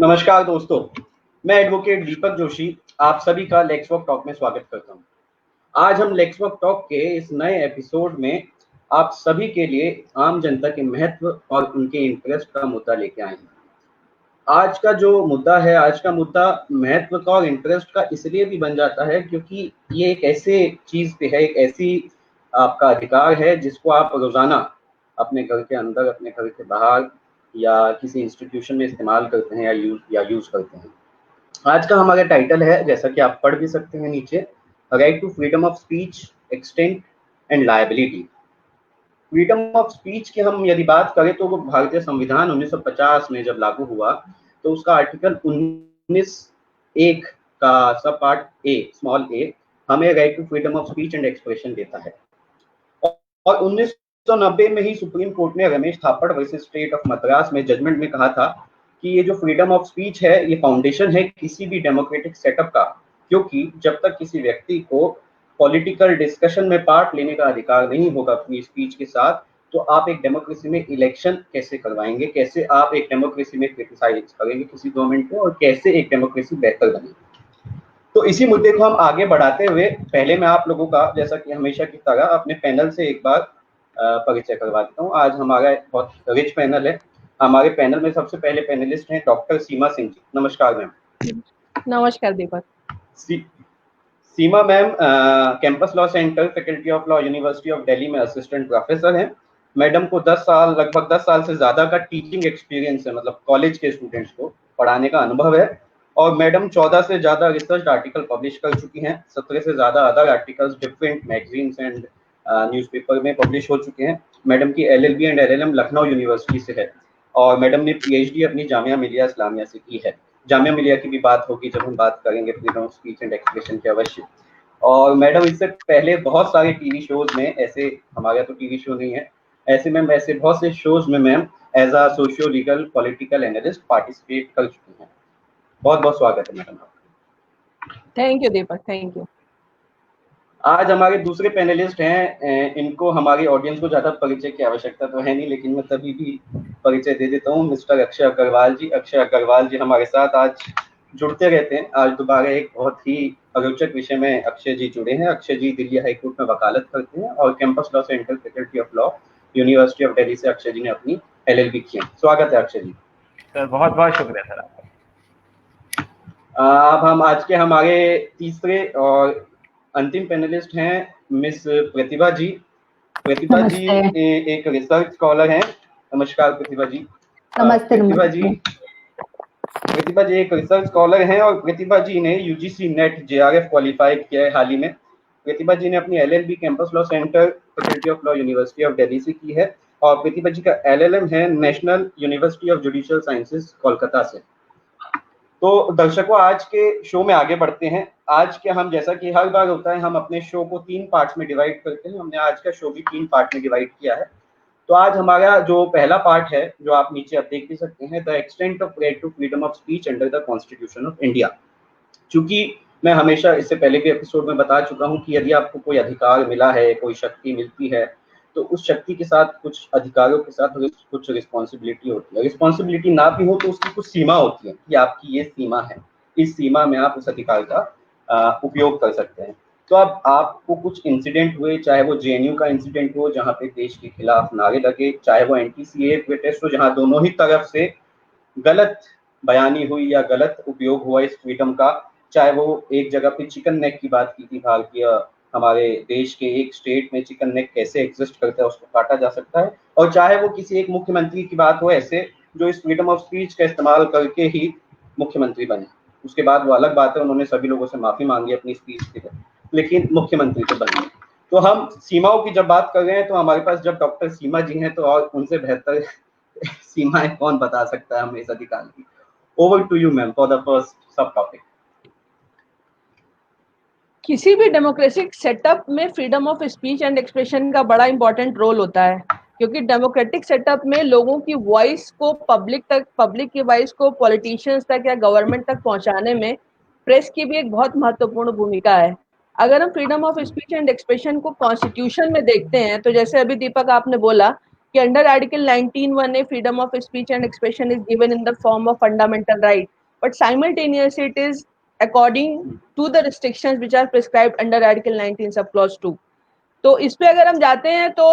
नमस्कार दोस्तों, मैं एडवोकेट दीपक जोशी आप सभी का लेट्स वर्क टॉक में स्वागत करता हूं। आज हम लेट्स वर्क टॉक के इस नए एपिसोड में आप सभी के लिए आम जनता के महत्व और उनके इंटरेस्ट का मुद्दा लेके आए हैं। आज का जो मुद्दा है, आज का मुद्दा महत्व का और इंटरेस्ट का इसलिए भी बन जाता है क्योंकि ये एक ऐसे चीज़ पे है, एक ऐसी आपका अधिकार है जिसको आप रोज़ाना अपने घर के अंदर, अपने घर के बाहर या किसी इंस्टीट्यूशन में इस्तेमाल करते हैं या यूज़ करते हैं। आज का हमारा टाइटल है, जैसा कि आप पढ़ भी सकते हैं नीचे, right to freedom of speech, extent and liability. Freedom of speech की हम यदि बात करें तो वो भारतीय संविधान 1950 में जब लागू हुआ तो उसका आर्टिकल 19(1) का सब पार्ट ए, स्मॉल ए, हमें right to freedom of speech and expression देता है। और 1990 में ही सुप्रीम कोर्ट ने Ramesh Thapar versus state of Madras में जजमेंट में कहा था कि ये जो फ्रीडम ऑफ स्पीच है ये फाउंडेशन है किसी भी डेमोक्रेटिक सेटअप का, क्योंकि जब तक किसी व्यक्ति को पॉलिटिकल डिस्कशन में पार्ट लेने का अधिकार नहीं होगा अपनी स्पीच के साथ, तो आप एक डेमोक्रेसी में इलेक्शन कैसे करवाएंगे, कैसे आप एक डेमोक्रेसी में क्रिटिसाइज करेंगे किसी गवर्नमेंट को, और कैसे एक डेमोक्रेसी बेहतर बनेगी। तो इसी मुद्दे को हम आगे बढ़ाते हुए पहले मैं आप लोगों का, जैसा कि हमेशा की तरह, अपने पैनल से एक बार परिचय करवा देता हूँ। आज हमारा बहुत रिच पैनल है। हमारे पैनल में सबसे पहले पैनलिस्ट हैं डॉक्टर सीमा सिंह जी। नमस्कार मैम। नमस्कार Deepak. Seema ma'am campus law centre, faculty of law, university of Delhi में असिस्टेंट प्रोफेसर हैं। मैडम को लगभग 10 साल से ज्यादा का टीचिंग एक्सपीरियंस है, मतलब कॉलेज के स्टूडेंट्स को पढ़ाने का अनुभव है। और मैडम 14 से ज्यादा रिसर्च आर्टिकल पब्लिश कर चुकी हैं। 17 से ज्यादा other articles different magazines and newspaper में पब्लिश हो चुके हैं। मैडम की LLB and LLM Lucknow university से है और मैडम ने PhD अपनी जामिया मिलिया इस्लामिया से की है। जामिया मिलिया की भी बात होगी जब हम बात करेंगे freedom of speech and expression के, अवश्य। और मैडम इससे पहले बहुत सारे टीवी शोज में, ऐसे हमारा तो टीवी शो नहीं है, ऐसे में ऐसे बहुत से शोज में ma'am as a socio legal political analyst participate कर चुकी हैं। बहुत बहुत स्वागत है मैडम आपका। Thank you Deepak, thank you. आज हमारे दूसरे पैनलिस्ट हैं, इनको हमारी ऑडियंस को ज्यादा परिचय की आवश्यकता तो है नहीं, लेकिन मैं तभी भी परिचय दे देता हूँ। मिस्टर अक्षय अग्रवाल जी। अक्षय अग्रवाल जी हमारे साथ आज जुड़ते रहते हैं। आज दोबारा एक बहुत ही रोचक विषय में अक्षय जी जुड़े हैं। अक्षय जी दिल्ली हाई कोर्ट में वकालत करते हैं और campus law centre, faculty of law, university of Delhi से अक्षय जी ने अपनी LLB की है। स्वागत है अक्षय जी। सर बहुत बहुत शुक्रिया सर आपका। अब हम आज के हमारे तीसरे और अंतिम पैनलिस्ट हैं मिस प्रतिभा जी। प्रतिभा जी एक रिसर्च स्कॉलर हैं। नमस्कार प्रतिभा जी। नमस्ते। प्रतिभा जी एक रिसर्च स्कॉलर हैं और प्रतिभा जी ने UGC नेट JRF क्वालिफाई किया है हाल ही में। प्रतिभा जी ने अपनी LLB campus law centre, faculty of law, university of Delhi से की है और प्रतिभा जी का LLM है national university of judicial sciences Kolkata से। तो दर्शकों, आज के शो में आगे बढ़ते हैं। आज के हम, जैसा कि हर बार होता है, हम अपने शो को 3 पार्ट्स में डिवाइड करते हैं। हमने आज का शो भी 3 पार्ट में डिवाइड किया है। तो आज हमारा जो पहला पार्ट है, जो आप नीचे आप देख भी सकते हैं, the extent of right to freedom of speech under the constitution of India. चूंकि मैं हमेशा इससे पहले के एपिसोड में बता चुका हूं कि यदि आपको कोई अधिकार मिला है, कोई शक्ति मिलती है, तो उस शक्ति के साथ कुछ अधिकारों के साथ कुछ रिस्पॉन्सिबिलिटी होती है। रिस्पॉन्सिबिलिटी ना भी हो तो उसकी कुछ सीमा होती है कि आपकी ये सीमा है, इस सीमा में आप उस अधिकार का उपयोग कर सकते हैं। तो अब आपको कुछ इंसिडेंट हुए, चाहे वो JNU का इंसिडेंट हो जहाँ पे देश के खिलाफ नारे लगे, चाहे वो NTCA प्रोटेस्ट हो जहाँ दोनों ही तरफ से गलत बयानी हुई या गलत उपयोग हुआ इस फ्रीडम का, चाहे वो एक जगह पे चिकन नेक की बात की थी, भारतीय हमारे देश के एक स्टेट में चिकन नेक कैसे एग्जिस्ट करता है, उसको काटा जा सकता है, और चाहे वो किसी एक मुख्यमंत्री की बात हो ऐसे जो इस फ्रीडम ऑफ स्पीच का इस्तेमाल करके ही मुख्यमंत्री बने। उसके बाद वो अलग बात है, उन्होंने सभी लोगों से माफी मांगी अपनी स्पीच के लिए, लेकिन मुख्यमंत्री तो बने। तो हम सीमाओं की जब बात कर रहे हैं तो हमारे पास जब डॉक्टर सीमा जी हैं तो और उनसे बेहतर सीमाएं कौन बता सकता है हमें इस अधिकार की। Over to you ma'am for the first sub topic. किसी भी डेमोक्रेटिक सेटअप में freedom of speech and expression का बड़ा इंपॉर्टेंट रोल होता है, क्योंकि डेमोक्रेटिक सेटअप में लोगों की वॉइस को पब्लिक की वॉइस को पॉलिटिशियंस तक या गवर्नमेंट तक पहुंचाने में प्रेस की भी एक बहुत महत्वपूर्ण भूमिका है। अगर हम freedom of speech and expression को कॉन्स्टिट्यूशन में देखते हैं तो जैसे अभी दीपक आपने बोला कि under article 19(1) freedom of speech and expression is given in the form of fundamental right, but simultaneously it is according to the restrictions which are prescribed under article 19 subclause 2. तो इस पे अगर हम जाते हैं तो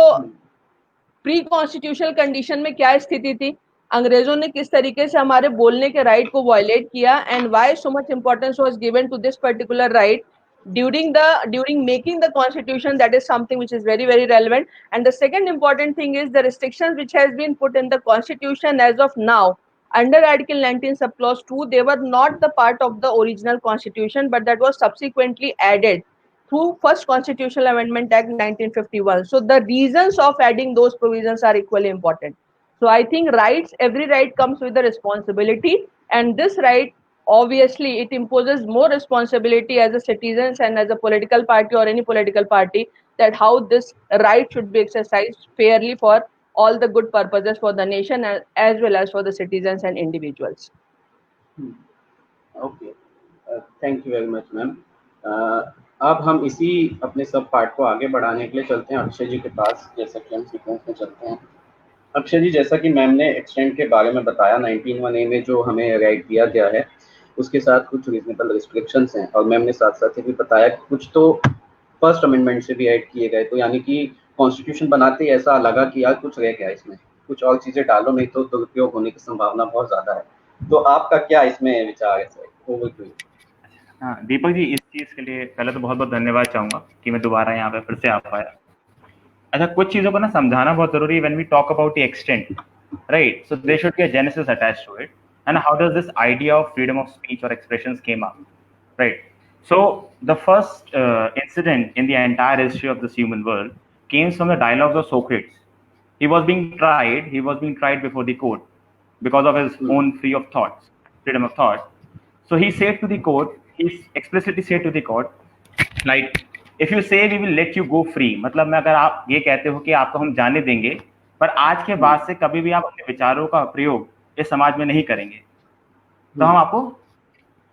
प्री कॉन्स्टिट्यूशनल कंडीशन में क्या स्थिति थी, अंग्रेजों ने किस तरीके से हमारे बोलने के राइट को वायलेट किया, and why so much importance was given to this particular right during making the constitution. That is something which is very very relevant. And the second important thing is the restrictions which has been put in the constitution as of now under article 19 subclause 2. They were not the part of the original constitution, but that was subsequently added through first constitutional amendment act 1951. So the reasons of adding those provisions are equally important. So I think every right comes with a responsibility, and this right, obviously it imposes more responsibility as a citizens and as a political party or any political party, that how this right should be exercised fairly for all the good purposes for the nation as well as for the citizens and individuals. Okay, thank you very much ma'am. अब हम इसी अपने सब part को आगे बढ़ाने के लिए चलते हैं अक्षय जी के पास, जैसा कि हम सीक्वेंस में चलते हैं। अक्षय जी, जैसा कि मैम ने एक्सटेंड के बारे में बताया, 19(1) में जो हमें राइट दिया गया है उसके साथ कुछ रीजनेबल रिस्ट्रिक्शंस हैं, और मैम ने साथ साथ ये भी बताया कि कुछ तो फर्स्ट अमेंडमेंट से भी ऐड किए गए, तो यानी कि कॉन्स्टिट्यूशन बनाते ही ऐसा लगा कि यार कुछ रह गया इसमें, कुछ और चीज़ें डालो, नहीं तो दुरुपयोग होने की संभावना बहुत ज़्यादा है। तो आपका क्या इसमें विचार है सर? Over to you. हाँ दीपक जी, इस चीज़ के लिए पहले तो बहुत बहुत धन्यवाद चाहूँगा कि मैं दोबारा यहाँ पे फिर से आ पाया। अच्छा, कुछ चीज़ों को ना समझाना बहुत ज़रूरी है। When we talk about the extent, right, so there should be a genesis attached to it, and how does this idea of freedom of speech or expressions came up, right? So the first incident in the entire history of this human world came from the dialogues of Socrates. He was being tried before the court because of his own freedom of thought. So he said to the court, he explicitly said to the court, like, if you say we will let you go free, मतलब मैं अगर आप ये कहते हो कि आपको हम जाने देंगे, पर आज के बाद से कभी भी आप अपने विचारों का प्रयोग इस समाज में नहीं करेंगे, तो हम आपको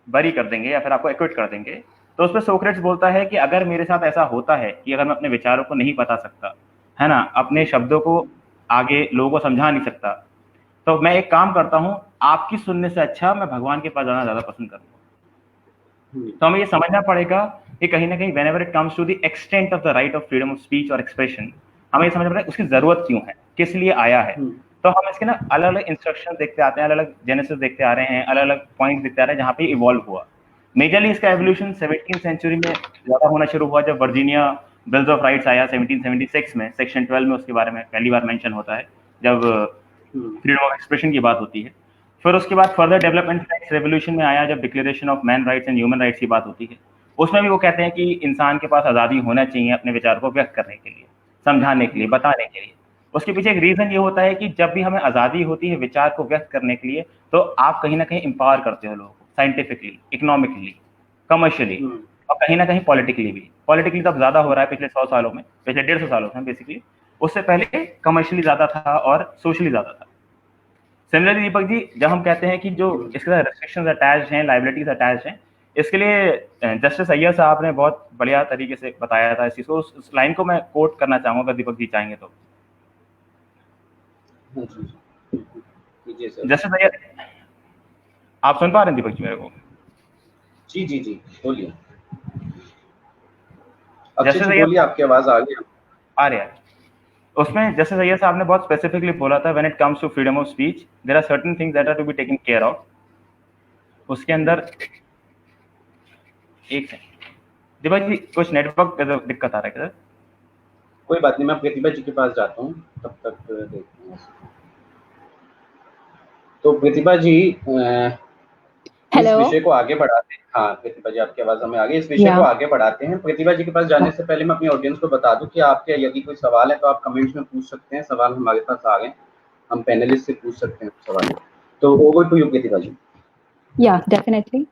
बरी कर देंगे या फिर आपको एक्विट कर देंगे। तो उस पर सोक्रेट्स बोलता है कि अगर मेरे साथ ऐसा होता है कि अगर मैं अपने विचारों को नहीं बता सकता, है ना, अपने शब्दों को आगे लोगों को समझा नहीं सकता, तो मैं एक काम करता हूँ, आपकी सुनने से अच्छा मैं भगवान के पास जाना ज़्यादा पसंद करूँगा। तो हमें ये समझना पड़ेगा कि कहीं ना कहीं whenever it comes to the extent of the right of freedom of speech or expression, हमें ये समझना पड़ेगा उसकी ज़रूरत क्यों है, किस लिए आया है। तो हम इसके ना अलग अलग इंस्ट्रक्शन देखते आते हैं, अलग अलग जेनेसिस देखते आ रहे हैं, अलग अलग पॉइंट्स देखते आ रहे हैं जहाँ पे इवॉल्व हुआ। मेजरली इसका एवोल्यूशन 17th सेंचुरी में ज़्यादा होना शुरू हुआ, जब वर्जीनिया बिल्स ऑफ राइट्स आया 1776 में, सेक्शन 12 में उसके बारे में पहली बार मेंशन होता है जब फ्रीडम ऑफ एक्सप्रेशन की बात होती है। फिर उसके बाद फर्दर डेवलपमेंट रेवोल्यूशन में आया जब declaration of man rights and human rights की बात होती है। उसमें भी वो कहते हैं कि इंसान के पास आज़ादी होना चाहिए अपने विचार को व्यक्त करने के लिए, समझाने के लिए, बताने के लिए। उसके पीछे एक रीजन ये होता है कि जब भी हमें आज़ादी होती है विचार को व्यक्त करने के लिए, तो आप कहीं ना कहीं एम्पावर करते हो लोगों को, साइंटिफिकली, इकोनॉमिकली, कमर्शियली, और कहीं ना कहीं पॉलिटिकली भी। पॉलिटिकली तो अब ज़्यादा हो रहा है पिछले 100 सालों में, पिछले 150 सालों में बेसिकली। उससे पहले कमर्शियली ज़्यादा था और सोशली ज़्यादा था। सिमिलरली दीपक जी, जब हम कहते हैं कि जो इसके साथ रेस्ट्रिक्शंस अटैच्ड हैं, लाइबिलिटीज अटैच्ड हैं, इसके लिए जस्टिस अय्यर साहब ने बहुत बढ़िया तरीके से बताया था इस चीज़ को। उस लाइन को मैं कोट करना चाहूँगा अगर दीपक जी चाहेंगे तो। जस्टिस अय्यर, आप सुन पा रहे हैं दीपक जी मेरे को? जी जी जी, बोलिए। जस्टिस अय्यर, बोलिए, आपकी आवाज आ रही है। उसमें जस्टिस अय्यर साहब ने बहुत स्पेसिफिकली बोला था, when it comes to freedom of speech there are certain things that are to be taken care of. उसके अंदर एक दीपक जी कुछ नेटवर्क का दिक्कत आ रहा है क्या? कोई बात नहीं, मैं प्रतिभा जी के पास जाता हूँ, तब तक देखते हैं। तो प्रतिभा जी, इस विषय को आगे बढ़ाते हैं। हाँ प्रतिभा जी, आपकी आवाज हमें आ गई। इस विषय को आगे बढ़ाते हैं। प्रतिभा जी के पास जाने से पहले मैं अपनी ऑडियंस को बता दूं कि आपके यदि कोई सवाल है तो आप कमेंट्स में पूछ सकते हैं। सवाल हमारे पास आ गए, हम पैनलिस्ट से पूछ सकते हैं सवाल। तो over to you Pratibha ji. Yeah, definitely.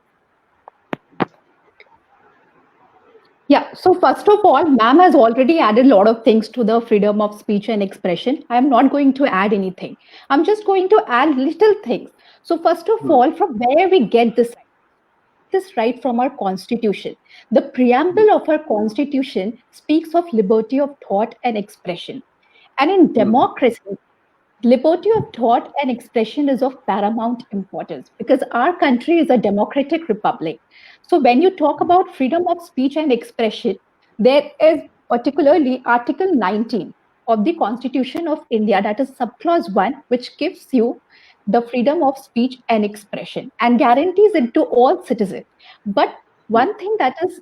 Yeah, so first of all, ma'am has already added a lot of things to the freedom of speech and expression. I'm not going to add anything. I'm just going to add little things. So first of all, from where we get this right from our constitution. The preamble of our constitution speaks of liberty of thought and expression. And in democracy, liberty of thought and expression is of paramount importance because our country is a democratic republic. So when you talk about freedom of speech and expression, there is particularly Article 19 of the Constitution of India, that is subclause 1, which gives you the freedom of speech and expression and guarantees it to all citizens. But one thing that is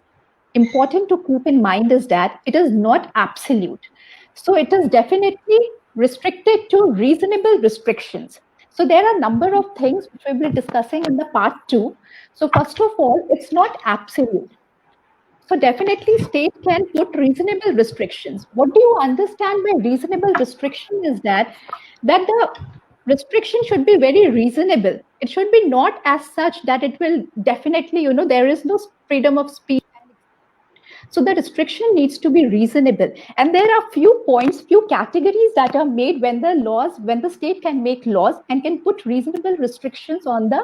important to keep in mind is that it is not absolute. So it is definitely restricted to reasonable restrictions. So there are a number of things which we'll be discussing in the part 2. So first of all, it's not absolute. So definitely state can put reasonable restrictions. What do you understand by reasonable restriction is that the restriction should be very reasonable. It should be not as such that it will definitely, there is no freedom of speech. So the restriction needs to be reasonable. And there are few points, few categories that are made when the state can make laws and can put reasonable restrictions on the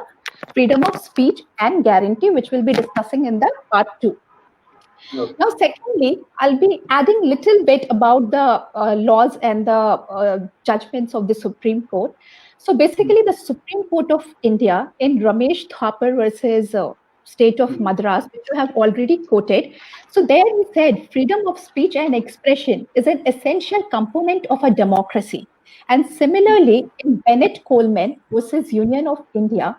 freedom of speech and guarantee, which we'll be discussing in the part 2. Okay. Now, secondly, I'll be adding little bit about the laws and the judgments of the Supreme Court. So basically, the Supreme Court of India in Ramesh Thapar versus State of Madras, which you have already quoted. So there he said, freedom of speech and expression is an essential component of a democracy. And similarly, in Bennett Coleman versus Union of India,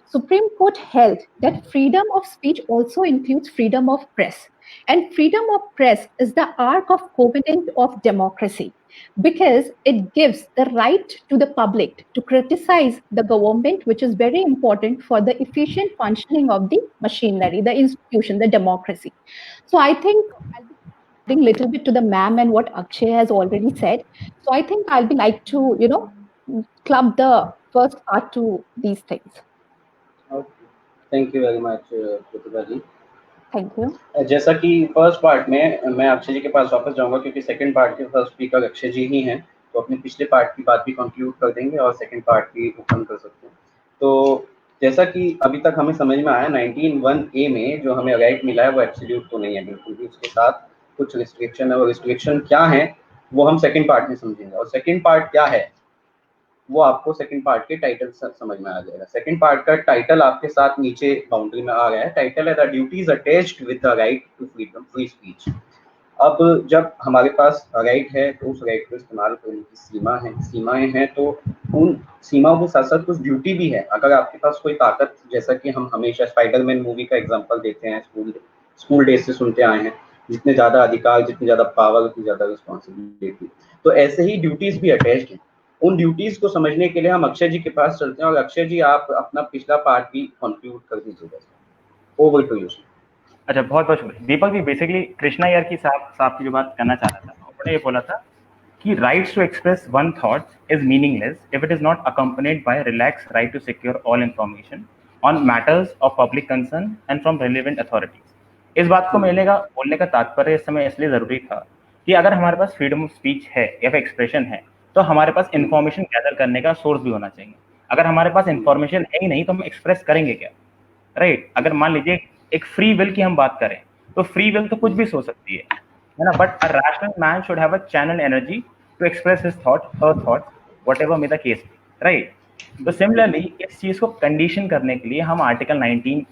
Supreme Court held that freedom of speech also includes freedom of press. And freedom of press is the ark of covenant of democracy because it gives the right to the public to criticize the government, which is very important for the efficient functioning of the machinery, the institution, the democracy. So I think I'll be adding a little bit to the ma'am and what Akshay has already said. So I think I'll be like to, club the first part to these things. Okay. Thank you very much, Pratibha ji. Thank you. जैसा कि first part में मैं अक्षय जी के पास वापस जाऊंगा क्योंकि second part के first speaker Akshay जी ही हैं, तो अपने पिछले पार्ट की बात भी कंक्लूड कर देंगे और सेकंड पार्ट भी ओपन कर सकते हैं। तो जैसा कि अभी तक हमें समझ में आया 19(1)A में जो हमें राइट मिला है वो एब्सोल्यूट तो नहीं है बिल्कुल भी, उसके साथ कुछ रिस्ट्रिक्शन है और रिस्ट्रिक्शन क्या है वो हम सेकेंड पार्ट में समझेंगे। और सेकेंड पार्ट क्या है वो आपको सेकंड पार्ट के टाइटल समझ में आ जाएगा। सेकंड पार्ट का टाइटल आपके साथ नीचे बाउंड्री में आ गया है, टाइटल है the duties attached with the right to freedom free speech. अब जब हमारे पास राइट है तो उस राइट को इस्तेमाल करने की सीमाएं हैं, तो उन सीमाओं के साथ साथ कुछ ड्यूटी भी है। अगर आपके पास कोई ताकत, जैसा कि हम हमेशा स्पाइडरमैन मूवी का एग्जांपल देते हैं, स्कूल डेज से सुनते आए हैं, जितने ज्यादा अधिकार, जितनी ज्यादा पावर, उतनी ज्यादा रिस्पॉन्सिबिलिटी, तो ऐसे ही ड्यूटीज भी अटैच्ड हैं। उन ड्यूटीज को समझने के लिए हम अक्षय जी के पास चलते हैं और अक्षय जी आप अपना पिछला पार्ट भी कंक्लूड कर दीजिएगा। Over to you. अच्छा, बहुत बहुत शुक्रिया दीपक जी। बेसिकली कृष्णा यार की साहब की जो बात करना चाह रहा था, उन्होंने ये बोला था कि rights to express one thought is meaningless if it is not accompanied by relax right to secure all information on matters of public concern and from relevant authorities. इस बात को बोलने का तात्पर्य इस समय इसलिए जरूरी था कि अगर हमारे पास फ्रीडम ऑफ स्पीच है या फिर एक्सप्रेशन है तो हमारे पास इन्फॉर्मेशन गैदर करने का सोर्स भी होना चाहिए। अगर हमारे पास इन्फॉर्मेशन है ही नहीं तो हम एक्सप्रेस करेंगे क्या, राइट? अगर मान लीजिए एक फ्री विल की हम बात करें तो फ्री विल तो कुछ भी सोच सकती है ना, but a rational man should have a channel energy to express his thought, her thought, whatever may the case be, right? तो सिमिलरली इस चीज को कंडीशन करने के लिए हम आर्टिकल 19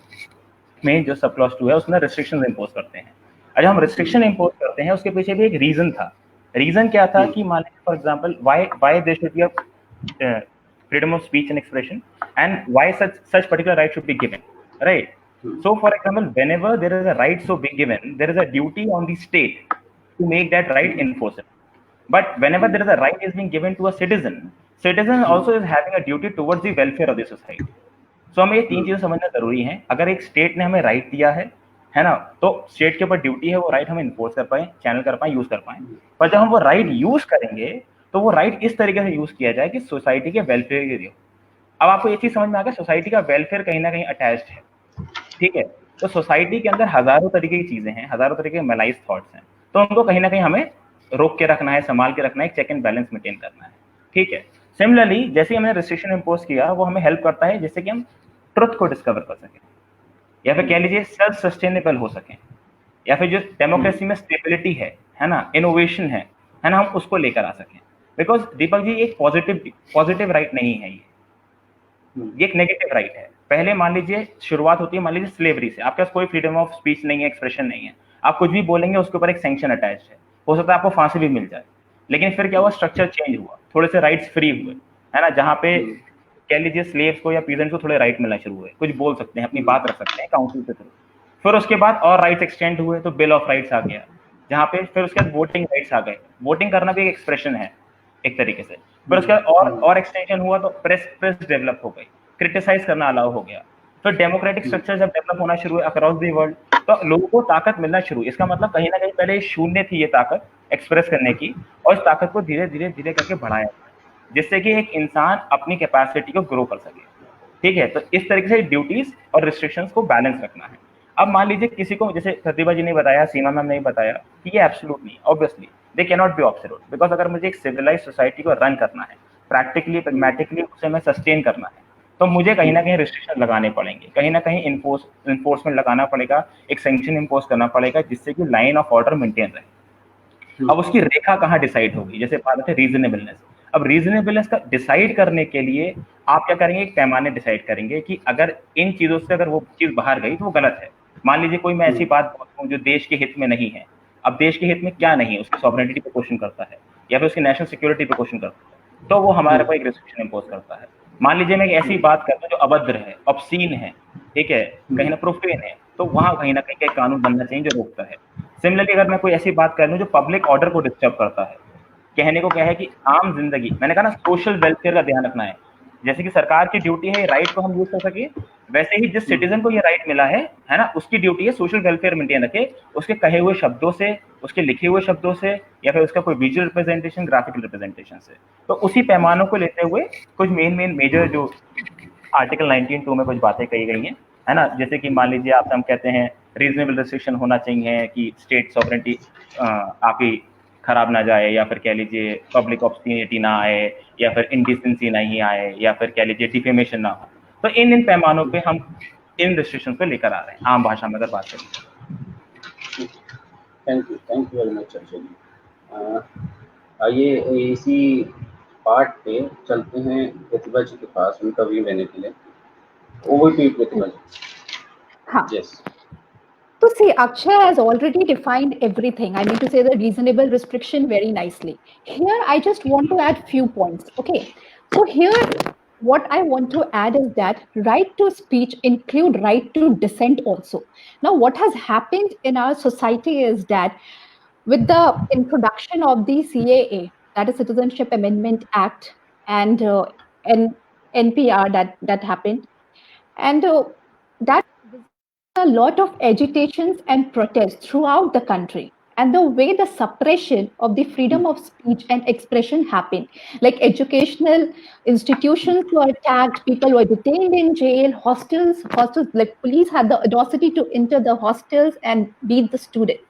में जो सब क्लॉज 2 है उसमें रिस्ट्रिक्शंस इंपोज करते हैं। और जब हम रिस्ट्रिक्शन इंपोज करते हैं उसके पीछे भी एक रीजन था। रीजन क्या था कि मान लीजिए for example why there should be a freedom of speech and expression and why such particular right should be given, right? So for example, whenever there is a right so be given, there is a duty on the state to make that right enforceable. But whenever there is a right is being given to a citizen also is having a duty towards the welfare of the society. So हमें ये तीन चीजें समझना जरूरी है। अगर एक state ने हमें राइट दिया है ना, तो स्टेट के ऊपर ड्यूटी है वो राइट हम इन्फोर्स कर पाए, चैनल कर पाए, यूज कर पाए। पर जब हम वो राइट यूज करेंगे तो वो राइट इस तरीके से यूज किया जाए कि सोसाइटी के वेलफेयर के लिए। अब आपको ये चीज समझ में आ गया, सोसाइटी का वेलफेयर कहीं ना कहीं अटैच्ड है, ठीक है? तो सोसाइटी के अंदर हजारों तरीके की चीजें हैं, हजारों तरीके के मैलाइज थॉट्स हैं, तो उनको कहीं ना कहीं हमें रोक के रखना है, संभाल के रखना है, चेक एंड बैलेंस मेंटेन करना है, ठीक है? सिमिलरली जैसे हमने रिस्ट्रिक्शन इंपोज किया वो हमें हेल्प करता है जिससे कि हम ट्रुथ को डिस्कवर कर सकें, या फिर कह लीजिए सेल्फ सस्टेनेबल हो सकें, या फिर जो डेमोक्रेसी में स्टेबिलिटी है ना, इनोवेशन है ना, हम उसको लेकर आ सकें। बिकॉज दीपक जी एक पॉजिटिव राइट नहीं है, ये एक नेगेटिव राइट है। पहले मान लीजिए शुरुआत होती है मान लीजिए स्लेवरी से, आपके पास कोई फ्रीडम ऑफ स्पीच नहीं है, एक्सप्रेशन नहीं है, आप कुछ भी बोलेंगे उसके ऊपर एक सैंक्शन अटैच है, हो सकता है आपको फांसी भी मिल जाए। लेकिन फिर क्या हुआ, स्ट्रक्चर चेंज हुआ, थोड़े से राइट्स फ्री हुए, है ना, जहाँ पे कह लीजिए स्लेव्स को या पीजेंट्स को थोड़े राइट मिलना शुरू हुए, कुछ बोल सकते हैं, अपनी बात रख सकते हैं काउंसिल के थ्रू। फिर उसके बाद और राइट्स एक्सटेंड हुए, तो बिल ऑफ राइट्स आ गया, जहाँ पे फिर उसके बाद वोटिंग राइट्स आ गए, वोटिंग करना भी एक एक्सप्रेशन है एक तरीके से। फिर उसके बाद और एक्सटेंशन हुआ, तो प्रेस डेवलप हो गई, क्रिटिसाइज करना अलाउ हो गया। फिर डेमोक्रेटिक स्ट्रक्चर जब डेवलप होना शुरू हुआ अक्रॉस द वर्ल्ड, तो लोगों को ताकत मिलना शुरू। इसका मतलब कहीं ना कहीं पहले शून्य थी ये ताकत एक्सप्रेस करने की, और इस ताकत को धीरे धीरे धीरे करके बढ़ाया, जिससे कि एक इंसान अपनी कैपेसिटी को ग्रो कर सके। ठीक है, तो इस तरीके से ड्यूटीज और रिस्ट्रिक्शंस को बैलेंस रखना है। अब मान लीजिए किसी को, जैसे प्रतिभा जी ने बताया, सीमा मैम ने बताया कि ये एब्सोल्यूट नहीं, obviously they can not be absolute, because अगर मुझे एक सिविलाइज सोसाइटी को रन करना है, प्रैक्टिकली प्रैग्मेटिकली उसे मैं सस्टेन करना है, तो मुझे कहीं ना कहीं रिस्ट्रिक्शन लगाने पड़ेंगे, कहीं ना कहीं इन्फोर्समेंट लगाना पड़ेगा, एक सैंक्शन इम्पोज करना पड़ेगा, जिससे कि लाइन ऑफ ऑर्डर मेंटेन रहे। अब उसकी रेखा कहाँ डिसाइड होगी, जैसे बात है रीजनेबलनेस। अब रीजनेबलनेस का डिसाइड करने के लिए आप क्या करेंगे, एक पैमाने डिसाइड करेंगे कि अगर इन चीजों से अगर वो चीज बाहर गई तो वो गलत है। मान लीजिए कोई मैं ऐसी बात बोलता हूँ जो देश के हित में नहीं है, अब देश के हित में क्या नहीं है, उसकी सॉवरेनिटी पे क्वेश्चन करता है या फिर उसकी नेशनल सिक्योरिटी पे क्वेश्चन करता है, तो वो हमारे को एक रिस्ट्रिक्शन इम्पोज करता है। मान लीजिए मैं एक ऐसी बात करता हूँ जो अभद्र है, ऑब्सीन है, ठीक है, कहीं ना प्रोफेन है, तो वहां कहीं ना कहीं कानून बनना चाहिए जो रोकता है। सिमिलरली अगर मैं कोई ऐसी बात कर लूँ जो पब्लिक ऑर्डर को डिस्टर्ब करता है, कहने को क्या है कि आम जिंदगी, मैंने कहा ना सोशल वेलफेयर का ध्यान रखना है, जैसे कि सरकार की ड्यूटी है राइट को हम यूज कर सके, वैसे ही जिस सिटीजन को ये राइट मिला है ना, उसकी ड्यूटी है सोशल वेलफेयर मेंटेन रखे, उसके कहे हुए शब्दों से, उसके लिखे हुए शब्दों से, या फिर उसका कोई विजुअल रिप्रेजेंटेशन, ग्राफिकल रिप्रेजेंटेशन से। तो उसी पैमानों को लेते हुए कुछ मेन मेजर जो आर्टिकल 19(2) में कुछ बातें कही गई हैं, है ना, जैसे कि मान लीजिए आप हम कहते हैं रीजनेबल रिस्ट्रिक्शन होना चाहिए कि स्टेट सॉवरेनिटी आपकी खराब ना जाए, या फिर कह लीजिए पब्लिक ऑब्स्टिनिटी ना आए, या फिर इंडिसेंसी नहीं आए, या फिर कह लीजिए डिफेमेशन ना हो। तो इन पैमानों पे हम इन रिस्ट्रिक्शन पे लेकर आ रहे हैं, आम भाषा में अगर बात करें। थैंक यू वेरी मच चर्चा जी। आइए इसी पार्ट पे चलते हैं प्रतिभा जी के पास उनका व्यू लेने के लिए। ओवर टू प्रतिभा जी। हाँ। Yes. So see, Akshay has already defined everything. I mean to say the reasonable restriction very nicely. Here, I just want to add few points. Okay. So here, what I want to add is that right to speech include right to dissent also. Now, what has happened in our society is that with the introduction of the CAA, that is Citizenship Amendment Act, and NPR that happened, and that a lot of agitations and protests throughout the country, and the way the suppression of the freedom of speech and expression happened, like educational institutions were attacked, people were detained in jail, hostels, like police had the audacity to enter the hostels and beat the students.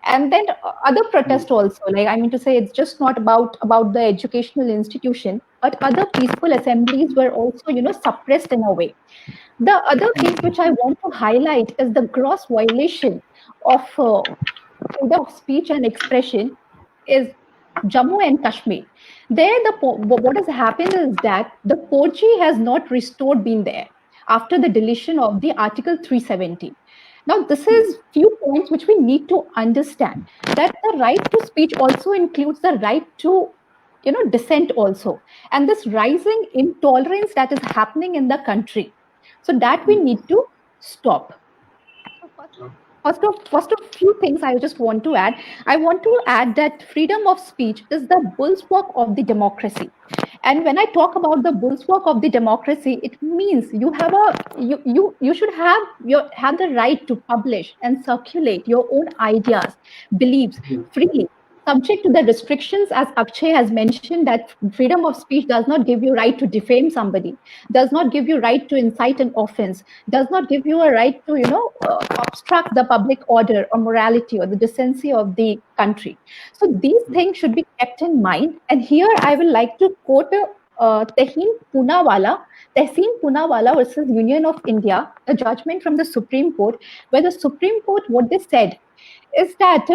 And then other protests also, like I mean to say, it's just not about the educational institution, but other peaceful assemblies were also suppressed in a way. The other thing which I want to highlight is the gross violation of freedom of speech and expression is Jammu and Kashmir. There, what has happened is that the 4G has not restored been there after the deletion of the Article 370. Now, this is few points which we need to understand, that the right to speech also includes the right to dissent also, and this rising intolerance that is happening in the country. So that we need to stop. First of few things I just want to add. I want to add that freedom of speech is the bulwark of the democracy. And when I talk about the bulwark of the democracy, it means you have you should have the right to publish and circulate your own ideas, beliefs freely, subject to the restrictions, as Akshay has mentioned, that freedom of speech does not give you right to defame somebody, does not give you right to incite an offense, does not give you a right to obstruct the public order or morality or the decency of the country. So these things should be kept in mind. And here I will like to quote Tehseen Poonawalla versus Union of India, a judgment from the Supreme Court, where the Supreme Court, what they said is that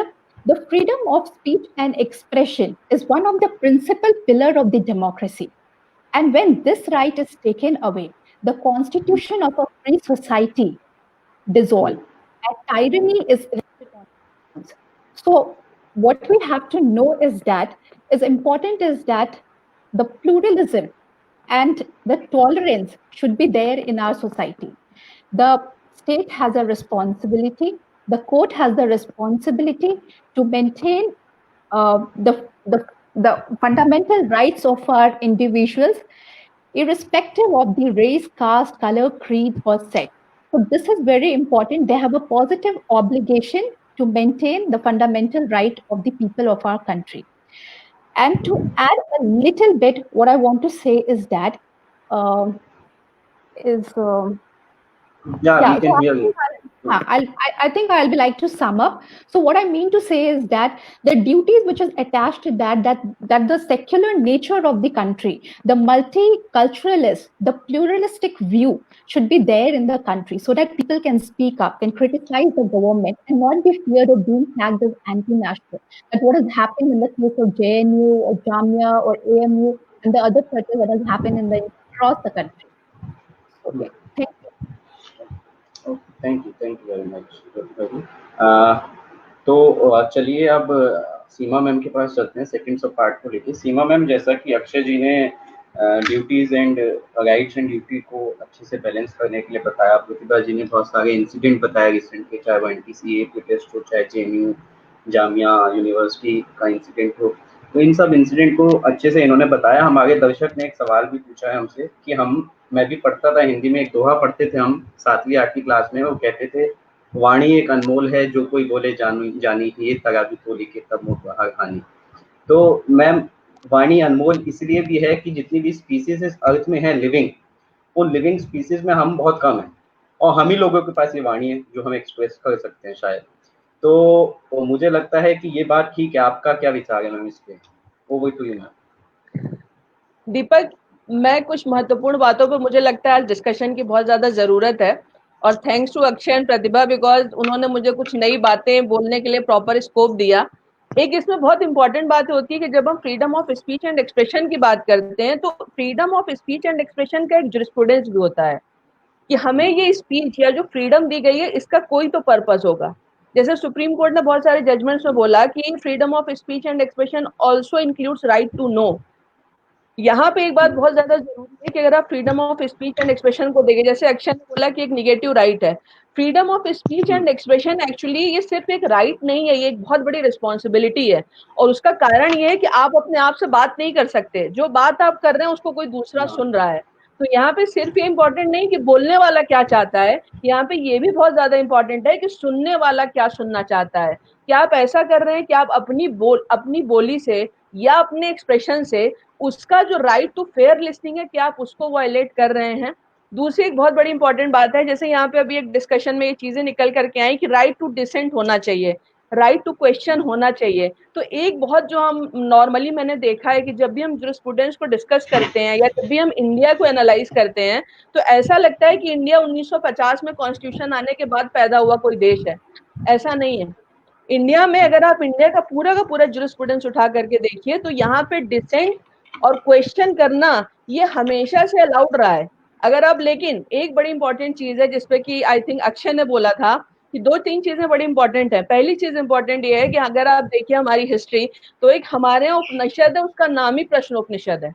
The freedom of speech and expression is one of the principal pillars of the democracy. And when this right is taken away, the constitution of a free society dissolves, and tyranny is erected on its. So, what we have to know is that the pluralism and the tolerance should be there in our society. The state has a responsibility, the court has the responsibility to maintain the fundamental rights of our individuals, irrespective of the race, caste, color, creed, or sex. So this is very important. They have a positive obligation to maintain the fundamental right of the people of our country. And to add a little bit, what I want to say is that Yeah, we can hear you. I think I'll be like to sum up. So what I mean to say is that the duties which is attached to that the secular nature of the country, the multiculturalist, the pluralistic view should be there in the country, so that people can speak up, can criticize the government, and not be feared of being tagged as anti-national. That what has happened in the case of JNU or Jamia or AMU and the other churches that has happened across the country. So, yeah. Thank you very much. तो चलिए अब सीमा ma'am के पास चलते हैं seconds of part को लेके। सीमा ma'am, जैसा कि अक्षय जी ने duties and rights and duty को अच्छे से बैलेंस करने के लिए बताया, प्रतिभा जी ने बहुत सारे इंसिडेंट बताया रिसेंट के, चाहे वो NTCA प्रोटेस्ट हो, चाहे JNU जामिया यूनिवर्सिटी का इंसिडेंट हो, तो इन सब इंसिडेंट को अच्छे से इन्होंने बताया। हमारे दर्शक ने एक सवाल भी पूछा है हमसे कि मैं भी पढ़ता था हिंदी में, एक दोहा पढ़ते थे हम 7वीं 8वीं क्लास में, वो कहते थे वाणी एक अनमोल है, जो कोई बोले जानी ही, तराजू तोली के तब मुँह बाहर खानी। तो मैम, वाणी अनमोल इसलिए भी है कि जितनी भी स्पीसीज इस अर्थ में है लिविंग, वो लिविंग स्पीसीज में हम बहुत कम हैं, और हम ही लोगों के पास ये वाणी है जो हम एक्सप्रेस कर सकते हैं शायद। तो मुझे लगता है कि ये बात ठीक है। आपका क्या विचार है मैम इस पे? Over to you ma'am. Deepak, मैं कुछ महत्वपूर्ण बातों पर मुझे लगता है आज डिस्कशन की बहुत ज्यादा जरूरत है, और thanks to Akshay and Pratibha, because उन्होंने मुझे कुछ नई बातें बोलने के लिए प्रॉपर स्कोप दिया। एक इसमें बहुत इंपॉर्टेंट बात होती है कि जब हम freedom of speech and expression की बात करते हैं, तो freedom of speech and expression का एक जूरिस्प्रूडेंस भी होता है कि हमें ये स्पीच या जो फ्रीडम दी गई है इसका कोई तो पर्पस होगा। जैसे सुप्रीम कोर्ट ने बहुत सारे जजमेंट्स में बोला कि freedom of speech and expression also includes right to know. यहाँ पे एक बात बहुत ज्यादा जरूरी है कि अगर आप freedom of speech and expression को देखें, जैसे अक्षय ने बोला कि एक निगेटिव राइट है, freedom of speech and expression actually ये सिर्फ एक राइट नहीं है, ये एक बहुत बड़ी रिस्पॉन्सिबिलिटी है। और उसका कारण ये है कि आप अपने आप से बात नहीं कर सकते, जो बात आप कर रहे हैं उसको कोई दूसरा सुन रहा है। तो यहाँ पे सिर्फ ये इंपॉर्टेंट नहीं कि बोलने वाला क्या चाहता है, यहाँ पे ये भी बहुत ज्यादा इंपॉर्टेंट है कि सुनने वाला क्या सुनना चाहता है। क्या आप ऐसा कर रहे हैं कि आप अपनी बोली से या अपने एक्सप्रेशन से उसका जो राइट टू फेयर लिसनिंग है, क्या आप उसको वायलेट कर रहे हैं। दूसरी एक बहुत बड़ी इंपॉर्टेंट बात है, जैसे यहाँ पे अभी एक डिस्कशन में ये चीजें निकल करके आई कि राइट टू डिसेंट होना चाहिए, राइट टू क्वेश्चन होना चाहिए। तो एक बहुत जो हम नॉर्मली मैंने देखा है कि जब भी हम जूरिस्प्रूडेंस को डिस्कस करते हैं या जब भी हम इंडिया को एनालाइज करते हैं, तो ऐसा लगता है कि इंडिया 1950 में कॉन्स्टिट्यूशन आने के बाद पैदा हुआ कोई देश है। ऐसा नहीं है। इंडिया में अगर आप इंडिया का पूरा जूरिस्प्रूडेंस उठा करके देखिए, तो यहाँ पे डिसेंट और क्वेश्चन करना ये हमेशा से अलाउड रहा है। अगर आप, लेकिन एक बड़ी इंपॉर्टेंट चीज है जिसपे कि आई थिंक अक्षय ने बोला था कि 2-3 चीजें बड़ी इंपॉर्टेंट है। पहली चीज इंपॉर्टेंट ये है कि अगर आप देखिए हमारी हिस्ट्री, तो एक हमारे यहाँ उपनिषद है, उसका नाम ही प्रश्नोपनिषद है।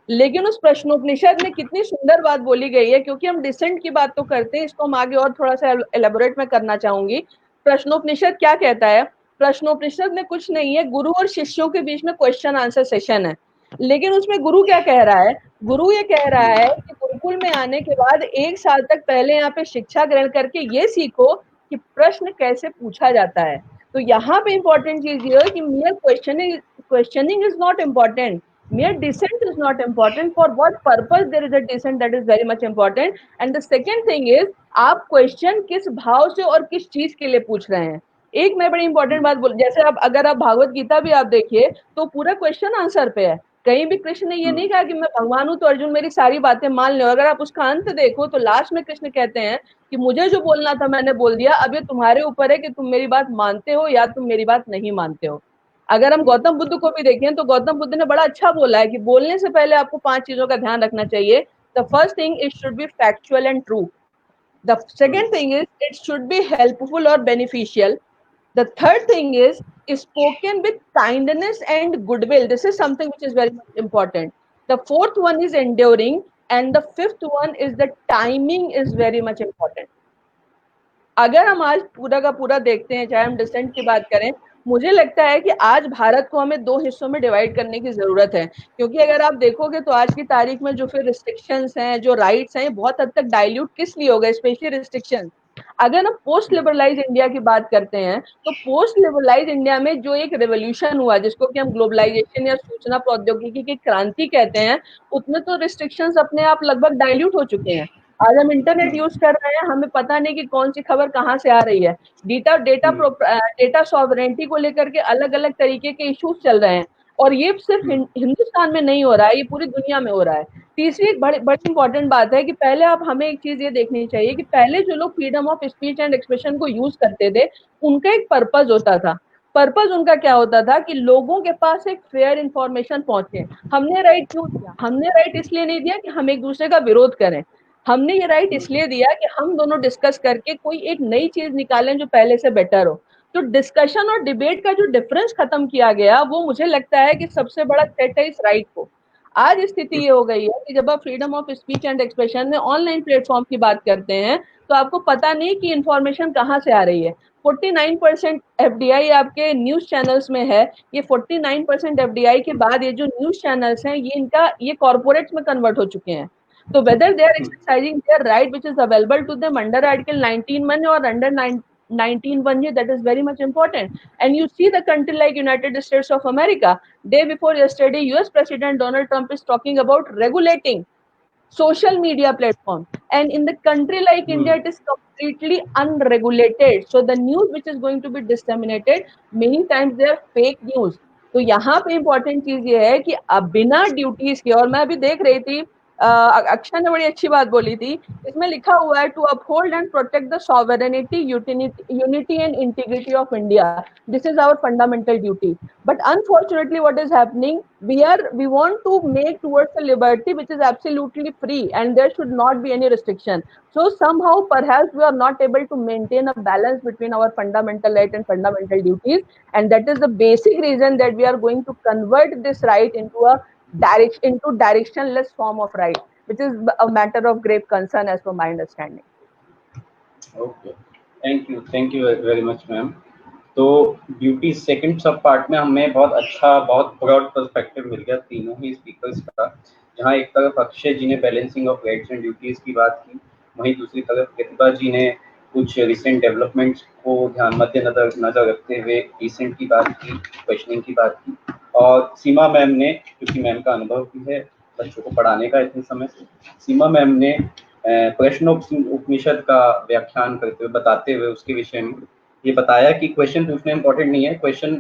लेकिन उस प्रश्नोपनिषद में कितनी सुंदर बात बोली गई है, क्योंकि हम डिसेंट की बात तो करते हैं, इसको हम आगे और थोड़ा सा एलेबोरेट में करना चाहूंगी। प्रश्नोपनिषद क्या कहता है? प्रश्नोपनिषद में कुछ नहीं है, गुरु और शिष्यों के बीच में क्वेश्चन आंसर सेशन है। लेकिन उसमें गुरु क्या कह रहा है? गुरु ये कह रहा है कि गुरुकुल में आने के बाद 1 साल तक पहले यहाँ पे शिक्षा ग्रहण करके ये सीखो कि प्रश्न कैसे पूछा जाता है। तो यहाँ पे इंपॉर्टेंट चीज ये है कि mere questioning is not important, mere dissent is not important. For what purpose there is a dissent, that is very much important. And the second thing is, आप क्वेश्चन किस भाव से और किस चीज के लिए पूछ रहे हैं। एक मैं बड़ी इंपॉर्टेंट बात बोल, जैसे आप अगर आप भागवत गीता भी आप देखिए तो पूरा क्वेश्चन आंसर पे है। कहीं भी कृष्ण ने ये नहीं कहा कि मैं भगवान हूं तो अर्जुन मेरी सारी बातें मान लो। अगर आप उसका अंत देखो तो लास्ट में कृष्ण कहते हैं कि मुझे जो बोलना था मैंने बोल दिया, अब ये तुम्हारे ऊपर है कि तुम मेरी बात मानते हो या तुम मेरी बात नहीं मानते हो। अगर हम गौतम बुद्ध को भी देखें तो गौतम बुद्ध ने बड़ा अच्छा बोला है कि बोलने से पहले आपको 5 चीजों का ध्यान रखना चाहिए। The first thing it should be factual and true. The second thing is it should be helpful or beneficial. The third thing is spoken with kindness and goodwill. This is something which is very much important. The fourth one is enduring, and the fifth one is the timing is very much important. अगर हम आज पूरा का पूरा देखते हैं, चाहे हम डिसेंट की बात करें, मुझे लगता है कि आज भारत को हमें 2 हिस्सों में डिवाइड करने की जरूरत है। क्योंकि अगर आप देखोगे तो आज की तारीख में जो फिर रिस्ट्रिक्शंस हैं, जो राइट्स हैं, बहुत हद तक डाइल्यूट किस लिए हो गए, स्पेशली रिस्ट्रिक्शंस। अगर हम पोस्ट लिबरलाइज इंडिया की बात करते हैं तो पोस्ट लिबरलाइज इंडिया में जो एक रेवोल्यूशन हुआ, जिसको कि हम ग्लोबलाइजेशन या सूचना प्रौद्योगिकी की क्रांति कहते हैं, उसमें तो रिस्ट्रिक्शंस अपने आप लगभग डाइल्यूट हो चुके हैं। आज हम इंटरनेट यूज कर रहे हैं, हमें पता नहीं कि कौन सी खबर कहाँ से आ रही है। डेटा सॉवरेंटी को लेकर के अलग अलग तरीके के इश्यूज चल रहे हैं, और ये सिर्फ हिंदुस्तान में नहीं हो रहा है, ये पूरी दुनिया में हो रहा है। तीसरी एक बड़ी इंपॉर्टेंट बात है कि पहले आप हमें एक चीज ये देखनी चाहिए कि पहले जो लोग freedom of speech and expression को यूज करते थे, उनका एक पर्पज होता था। पर्पज उनका क्या होता था कि लोगों के पास एक फेयर इंफॉर्मेशन पहुंचे। हमने राइट क्यों दिया? हमने राइट इसलिए नहीं दिया कि हम एक दूसरे का विरोध करें, हमने ये राइट इसलिए दिया कि हम दोनों डिस्कस करके कोई एक नई चीज निकालें जो पहले से बेटर हो। तो डिस्कशन और डिबेट का जो डिफरेंस खत्म किया गया, वो मुझे लगता है कि सबसे बड़ा थ्रेट है इस राइट को। आज स्थिति ये हो गई है कि जब आप freedom of speech and expression में ऑनलाइन प्लेटफॉर्म की बात करते हैं तो आपको पता नहीं कि इंफॉर्मेशन कहाँ से आ रही है। 49% एफडीआई आपके न्यूज चैनल्स में है। ये 49% एफडीआई के बाद ये जो न्यूज चैनल्स हैं, ये कॉर्पोरेट्स में कन्वर्ट हो चुके हैं। So whether they are exercising their right which is available to them under Article 19(1) or under 19(1), that is very much important. And you see the country like United States of America, day before yesterday, US President Donald Trump is talking about regulating social media platform, and in the country like India it is completely unregulated. So the news which is going to be disseminated, many times they are fake news. तो यहाँ पे important चीज ये है कि अब बिना duties के, और मैं अभी देख रही थी अक्षय ने बड़ी अच्छी बात बोली थी, इसमें लिखा हुआ है to uphold and protect the sovereignty, unity and integrity of India, this is our fundamental duty. But unfortunately what is happening, we want to make towards a liberty which is absolutely free and there should not be any restriction. So somehow perhaps we are not able to maintain a balance between our fundamental right and fundamental duties, and that is the basic reason that we are going to convert this right into directionless form of right, which is a matter of grave concern as per my understanding. Okay, thank you very much ma'am. तो duty second सब part में हमें बहुत अच्छा, बहुत broad perspective मिल गया तीनों ही speakers का, जहाँ एक तरफ अक्षय जी ने balancing of rights and duties की बात की, वहीं दूसरी तरफ प्रतिभा जी ने कुछ रिसेंट डेवलपमेंट्स को मद्देनजर रखते हुए डिसेंट की बात की, क्वेश्चनिंग की बात की, और सीमा मैम ने, क्योंकि मैम का अनुभव भी है बच्चों को पढ़ाने का इतने समय से, सीमा मैम ने प्रश्नोपनिषद का व्याख्यान करते हुए, बताते हुए उसके विषय में ये बताया कि क्वेश्चन पूछना इंपॉर्टेंट नहीं है, क्वेश्चन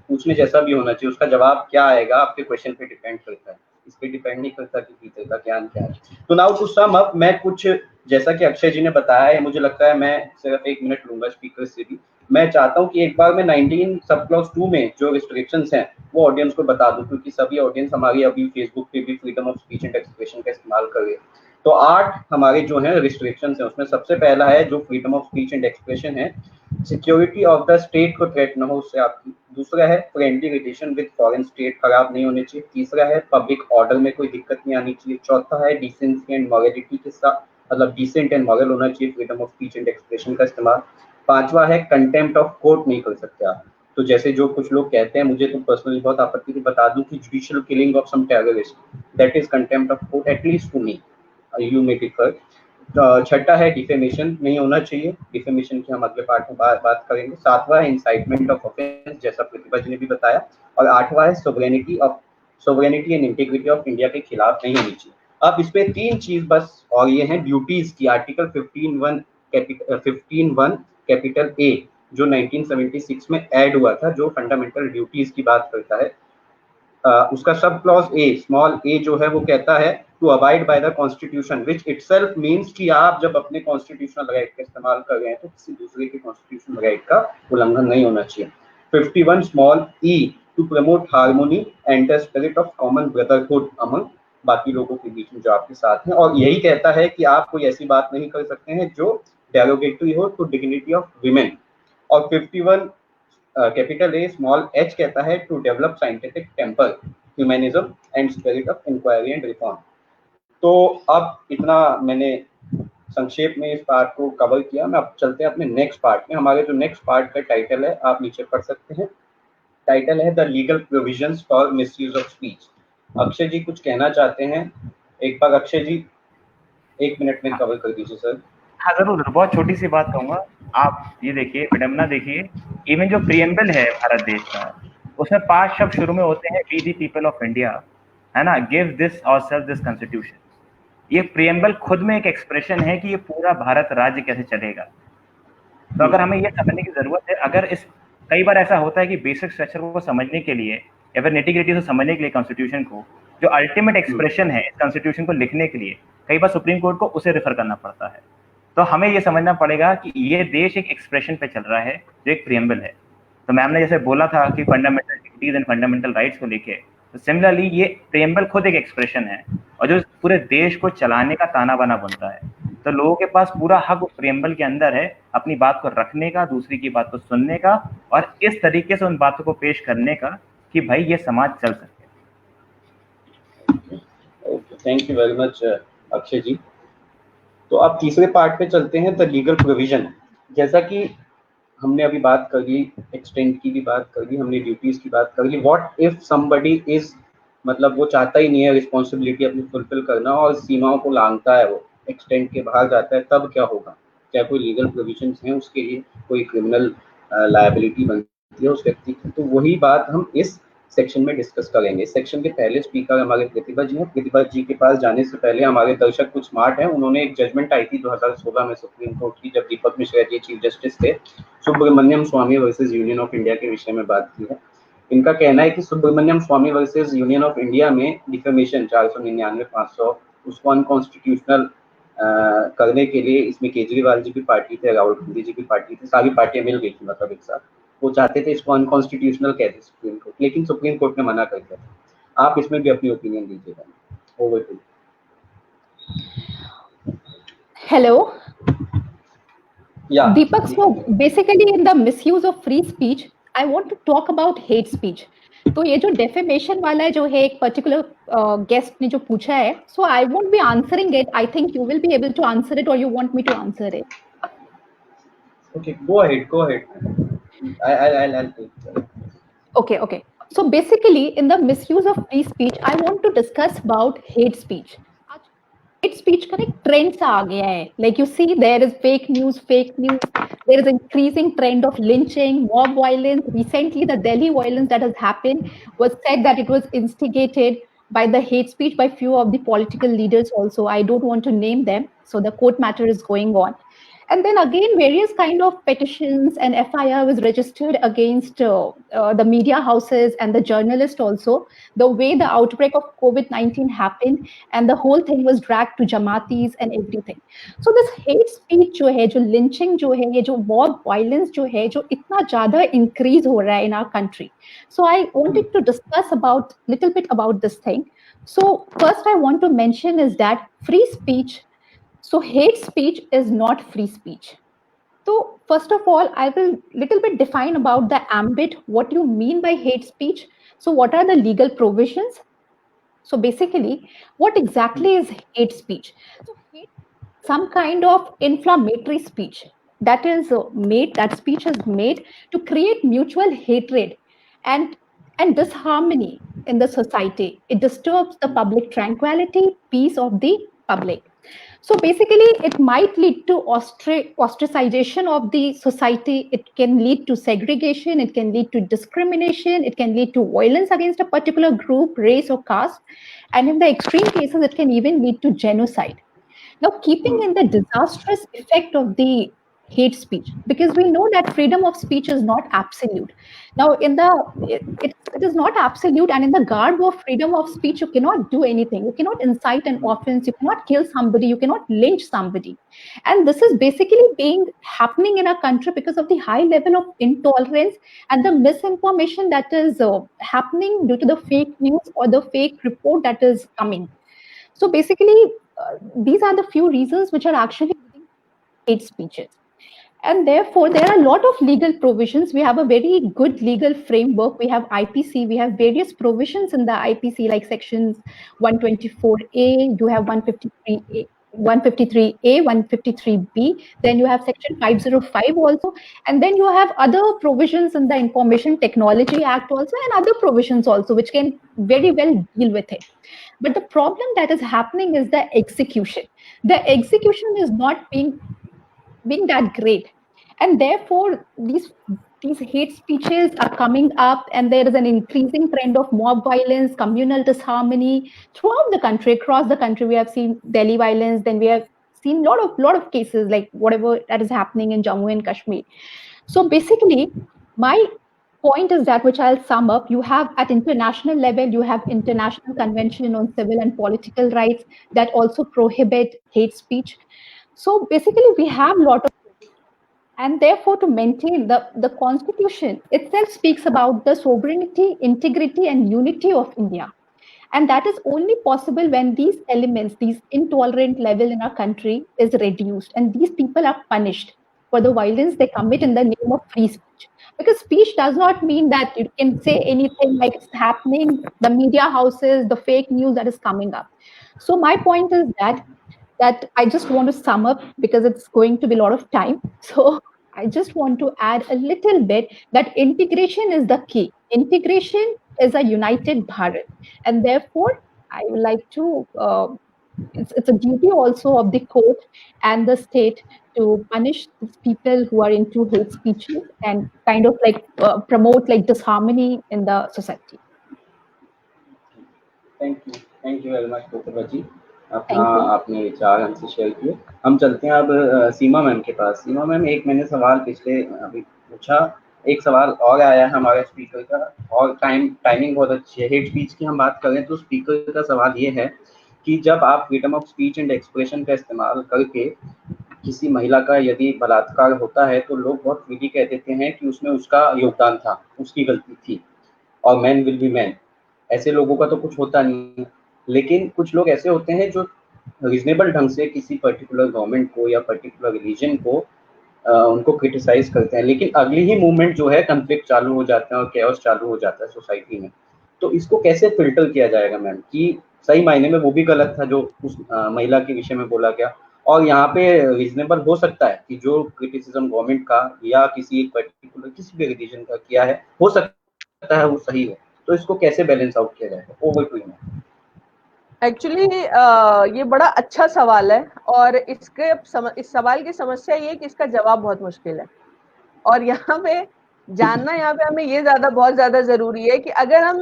पूछने जैसा भी होना चाहिए, उसका जवाब क्या आएगा आपके क्वेश्चन पे डिपेंड करता है, इस पे डिपेंड नहीं करता कि टीचर का ज्ञान क्या है। तो नाउ टू सम अप, मैं कुछ, जैसा कि अक्षय जी ने बताया है, मुझे लगता है मैं सिर्फ 1 मिनट लूंगा स्पीकर से भी। मैं चाहता हूं कि एक बार मैं 19 सब क्लॉज 2 में जो रिस्ट्रिक्शंस हैं वो ऑडियंस को बता दूं, क्योंकि सभी ऑडियंस हमारी अभी फेसबुक पे भी freedom of speech and expression का इस्तेमाल कर रहे हैं। तो 8 हमारे जो हैं रिस्ट्रिक्शंस हैं, उसमें सबसे पहला है जो freedom of speech and expression है, सिक्योरिटी ऑफ द स्टेट को थ्रेट न हो उससे आपकी। दूसरा है friendly relation with foreign state खराब नहीं होने चाहिए। तीसरा है पब्लिक ऑर्डर में कोई दिक्कत नहीं आनी चाहिए। चौथा है डिसेंसी एंड मॉरलिटी के साथ, मतलब डिसेंट एंड मॉरल होना चाहिए freedom of speech and expression का इस्तेमाल। पांचवा है कंटेम्प्ट ऑफ कोर्ट नहीं कर सकते आप। तो जैसे जो कुछ लोग कहते हैं, मुझे तो पर्सनली बहुत आपत्ति थी, बता दूं कि judicial killing of some terrorist, that is contempt of court at least to me, you may differ. छठा है डिफेमेशन नहीं होना चाहिए, डिफेमेशन की हम अगले पार्ट में बात करेंगे। सातवां है इंसाइटमेंट ऑफ ऑफेंस, जैसा प्रतिभा जी ने भी बताया। और आठवां है sovereignty and integrity of India के खिलाफ नहीं होनी चाहिए। अब इस पे 3 चीज बस, और ये हैं ड्यूटीज की, आर्टिकल 15(1) कैपिटल ए जो 1976 में ऐड हुआ था, जो फंडामेंटल ड्यूटीज की बात करता है। उसका सब क्लॉज ए, स्मॉल ए जो है वो कहता है to abide by the constitution, which itself means कि आप जब अपने कॉन्स्टिट्यूशनल राइट का इस्तेमाल कर रहे हैं तो किसी दूसरे के कॉन्स्टिट्यूशनल राइट का उल्लंघन नहीं होना चाहिए। 51 small e to promote harmony and the spirit of common brotherhood among, बाकी लोगों के बीच में जो आपके साथ हैं, और यही कहता है कि आप कोई ऐसी बात नहीं कर सकते हैं जो डेरोगेटरी हो टू डिग्निटी ऑफ विमेन। और 51 कैपिटल ए स्मॉल एच कहता है to develop scientific temper, humanism and spirit of inquiry and reform. तो अब इतना मैंने संक्षेप में इस पार्ट को कवर किया, मैं अब चलते हैं अपने नेक्स्ट पार्ट में। हमारे जो नेक्स्ट पार्ट का टाइटल है आप नीचे पढ़ सकते हैं, टाइटल है the legal provisions for misuse of speech. Akshay ji कुछ कहना चाहते हैं, एक बार अक्षय जी 1 मिनट में कवर कर दीजिए सर। हाँ जरूर, बहुत छोटी सी बात कहूंगा। आप ये देखिए, विडम्बना देखिए, इवन जो प्रियम्बल है भारत देश का, उसमें 5 शब्द शुरू में होते हैं, we the people of India, है ना, give this ourself this constitution. ये प्रियम्बल खुद में एक एक्सप्रेशन है कि ये पूरा भारत राज्य कैसे चलेगा। तो अगर हमें ये समझने की जरूरत है, अगर इस कई बार ऐसा होता है कि बेसिक स्ट्रक्चर को समझने के लिए या फिर निटी-ग्रिटी से समझने के लिए कॉन्स्टिट्यूशन को, जो अल्टीमेट एक्सप्रेशन है इस कॉन्स्टिट्यूशन को लिखने के लिए, कई बार सुप्रीम कोर्ट को उसे रेफर करना पड़ता है। तो हमें ये समझना पड़ेगा कि ये देश एक एक्सप्रेशन पे चल रहा है जो एक प्रियम्बल है। तो मैम ने जैसे बोला था कि fundamental duties and fundamental rights को लेके, तो सिमिलरली ये प्रियम्बल खुद एक एक्सप्रेशन है और जो पूरे देश को चलाने का ताना बाना बनता है। तो लोगों के पास पूरा हक उस प्रियम्बल के अंदर है अपनी बात को रखने का, दूसरी की बात को सुनने का और इस तरीके से उन बातों को पेश करने का कि भाई ये समाज चल सके। Okay, thank you very much Akshay ji. तो अब तीसरे पार्ट पे चलते हैं, द लीगल प्रोविजन। जैसा कि हमने अभी बात कर ली, एक्सटेंट की भी बात कर ली, हमने ड्यूटीज की बात कर ली। व्हाट इफ समबडी इज, मतलब वो चाहता ही नहीं है रिस्पॉन्सिबिलिटी अपनी फुलफिल करना और सीमाओं को लांघता है, वो एक्सटेंट के बाहर जाता है, तब क्या होगा? क्या कोई लीगल प्रोविजंस हैं उसके लिए? कोई क्रिमिनल लायबिलिटी बनती है उस व्यक्ति की? तो वही बात हम इस सेक्शन में डिस्कस करेंगे। सेक्शन के पहले स्पीकर हमारे प्रतिभा जी हैं। प्रतिभा जी के पास जाने से पहले हमारे दर्शक कुछ स्मार्ट हैं, उन्होंने एक जजमेंट आई थी 2016 में सुप्रीम कोर्ट की, जब दीपक मिश्रा जी चीफ जस्टिस थे, सुब्रमण्यम स्वामी वर्सेस यूनियन ऑफ इंडिया के विषय में बात की है। इनका कहना है कि सुब्रमण्यम स्वामी वर्सेस यूनियन ऑफ इंडिया में डिफेमेशन 499 500 उसको अनकॉन्स्टिट्यूशनल करने के लिए इसमें केजरीवाल जी की पार्टी थे, राहुल गांधी जी की पार्टी थी, सारी पार्टियां मिल गई थी, मतलब एक साथ वो चाहते थे इसको अनकॉन्स्टिट्यूशनल कहते सुप्रीम कोर्ट, लेकिन सुप्रीम कोर्ट ने मना कर दिया। आप इसमें भी अपनी ओपिनियन दीजिएगा। Over to. Hello. Yeah. Deepak, so basically in the misuse of free speech, I want to talk about hate speech. तो ये जो defamation वाला है जो है एक particular guest ने जो पूछा है, so I won't be answering it. I think you will be able to answer it, or you want me to answer it? Okay, go ahead. I'll take it. Okay. So basically, in the misuse of free speech, I want to discuss about hate speech. Hate speech का एक trend सा आ गया है. Like you see, there is fake news. There is increasing trend of lynching, mob violence. Recently, the Delhi violence that has happened was said that it was instigated by the hate speech by few of the political leaders also. I don't want to name them. So the court matter is going on. And then again, various kind of petitions and FIR was registered against the media houses and the journalists also. The way the outbreak of COVID-19 happened and the whole thing was dragged to Jamaatis and everything. So this hate speech जो है, जो lynching जो है, ये जो mob violence जो है, जो इतना ज़्यादा increase हो रहा है in our country. So I wanted to discuss about little bit about this thing. So first I want to mention is that free speech. So hate speech is not free speech. So first of all, I will little bit define about the ambit, what you mean by hate speech. So what are the legal provisions? So basically, what exactly is hate speech? So hate, some kind of inflammatory speech that is made, that speech is made to create mutual hatred and disharmony in the society. It disturbs the public tranquility, peace of the public. So basically, it might lead to ostracization of the society. It can lead to segregation. It can lead to discrimination. It can lead to violence against a particular group, race, or caste. And in the extreme cases, it can even lead to genocide. Now, keeping in the disastrous effect of the hate speech, because we know that freedom of speech is not absolute. Now, it is not absolute, and in the garb of freedom of speech, you cannot do anything. You cannot incite an offense. You cannot kill somebody. You cannot lynch somebody. And this is basically being happening in our country because of the high level of intolerance and the misinformation that is happening due to the fake news or the fake report that is coming. So basically, these are the few reasons which are actually hate speeches. And therefore, there are a lot of legal provisions. We have a very good legal framework. We have IPC. We have various provisions in the IPC, like sections 124A, you have 153A. 153A, 153B, then you have section 505 also, and then you have other provisions in the Information Technology Act also, and other provisions also, which can very well deal with it. But the problem that is happening is the execution. The execution is not being that great, and therefore these hate speeches are coming up, and there is an increasing trend of mob violence, communal disharmony throughout the country. Across the country, we have seen Delhi violence, then we have seen lot of cases like whatever that is happening in Jammu and Kashmir. So basically, my point is that, which I'll sum up, you have at international level, you have International Convention on Civil and Political Rights that also prohibit hate speech. So basically, we have a lot of, and therefore to maintain the Constitution itself speaks about the sovereignty, integrity, and unity of India. And that is only possible when these elements, these intolerant level in our country is reduced, and these people are punished for the violence they commit in the name of free speech. Because speech does not mean that you can say anything like it's happening, the media houses, the fake news that is coming up. So my point is that I just want to sum up, because it's going to be a lot of time. So I just want to add a little bit that integration is the key. Integration is a united Bharat. And therefore, I would like to, it's a duty also of the court and the state to punish these people who are into hate speeches and kind of like promote like disharmony in the society. Thank you very much Pratibha ji, आपने विचार हमसे share किए। हम चलते हैं अब सीमा ma'am के पास। सीमा ma'am, एक मैंने सवाल पिछले अभी पूछा, एक सवाल और आया है हमारे स्पीकर का, और टाइमिंग बहुत अच्छी है। हेट स्पीच की हम बात करें तो स्पीकर का सवाल ये है कि जब आप freedom of speech and expression का इस्तेमाल करके किसी महिला का यदि बलात्कार होता है तो लोग बहुत फ्रीली कह देते हैं कि उसमें उसका योगदान था, उसकी गलती थी, और मैन विल बी मैन। ऐसे लोगों का तो कुछ होता नहीं है, लेकिन कुछ लोग ऐसे होते हैं जो रीजनेबल ढंग से किसी पर्टिकुलर गवर्नमेंट को या पर्टिकुलर रिलीजन को उनको क्रिटिसाइज करते हैं, लेकिन अगली ही मूवमेंट जो है कन्फ्लिक्ट चालू हो जाते हैं और कैओस चालू हो जाता है सोसाइटी में। तो इसको कैसे फिल्टर किया जाएगा मैम कि सही मायने में वो भी गलत था जो उस महिला के विषय में बोला गया, और यहाँ पे रीजनेबल हो सकता है कि जो क्रिटिसिज्म गवर्नमेंट का या किसी एक पर्टिकुलर किसी भी रिलीजन का किया है, हो सकता है वो सही हो, तो इसको कैसे बैलेंस आउट किया जाएगा? Over to you. एक्चुअली ये बड़ा अच्छा सवाल है, और इस सवाल की समस्या ये है कि इसका जवाब बहुत मुश्किल है, और यहाँ पे जानना यहाँ पे हमें ये बहुत ज्यादा जरूरी है कि अगर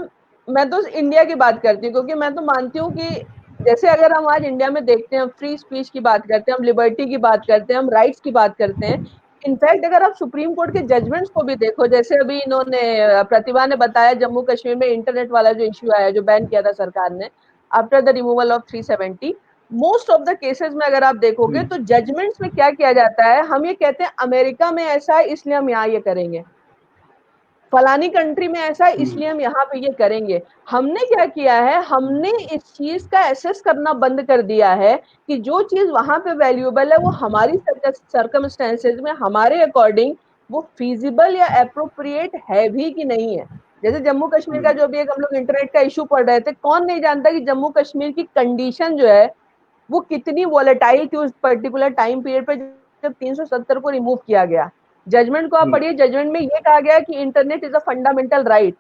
मैं तो इंडिया की बात करती हूँ, क्योंकि मैं तो मानती हूँ कि जैसे अगर हम आज इंडिया में देखते हैं, हम फ्री स्पीच की बात करते हैं, हम लिबर्टी की बात करते हैं, हम राइट्स की बात करते हैं। इनफैक्ट अगर आप सुप्रीम कोर्ट के जजमेंट्स को भी देखो, जैसे अभी इन्होंने प्रतिभा ने बताया जम्मू कश्मीर में इंटरनेट वाला जो इश्यू आया, जो बैन किया था सरकार ने after the removal of 370, most of the cases में अगर आप देखोगे तो जजमेंट्स में क्या किया जाता है, हम ये कहते हैं अमेरिका में ऐसा है इसलिए हम यहाँ ये करेंगे, फलानी कंट्री में ऐसा है इसलिए हम यहाँ पे ये करेंगे। हमने क्या किया है, हमने इस चीज का एसेस करना बंद कर दिया है कि जो चीज वहां पे वैल्यूएबल है वो हमारी सर्कमस्टेंसेस में हमारे अकॉर्डिंग वो फीजिबल या एप्रोप्रिएट है भी कि नहीं है। जैसे जम्मू कश्मीर का जो भी एक हम लोग इंटरनेट का इशू पढ़ रहे थे, कौन नहीं जानता कि जम्मू कश्मीर की कंडीशन जो है वो कितनी वॉलेटाइल थी उस पर्टिकुलर टाइम पीरियड पे जब 370 को रिमूव किया गया। जजमेंट को आप पढ़िए, जजमेंट में ये कहा गया कि internet is a fundamental right.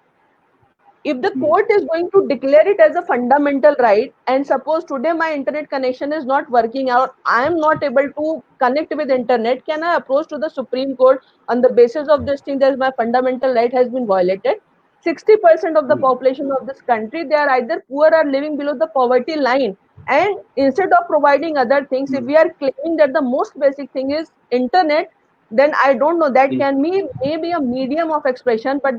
If the court is going to declare it as a fundamental right, and suppose today my internet connection is not working or I am not able to connect with internet, can I approach to the Supreme Court on the basis of this thing that my fundamental right has been violated? 60% of the population of this country, they are either poor or living below the poverty line, and instead of providing other things, if we are claiming that the most basic thing is internet, then I don't know, that can be maybe a medium of expression, but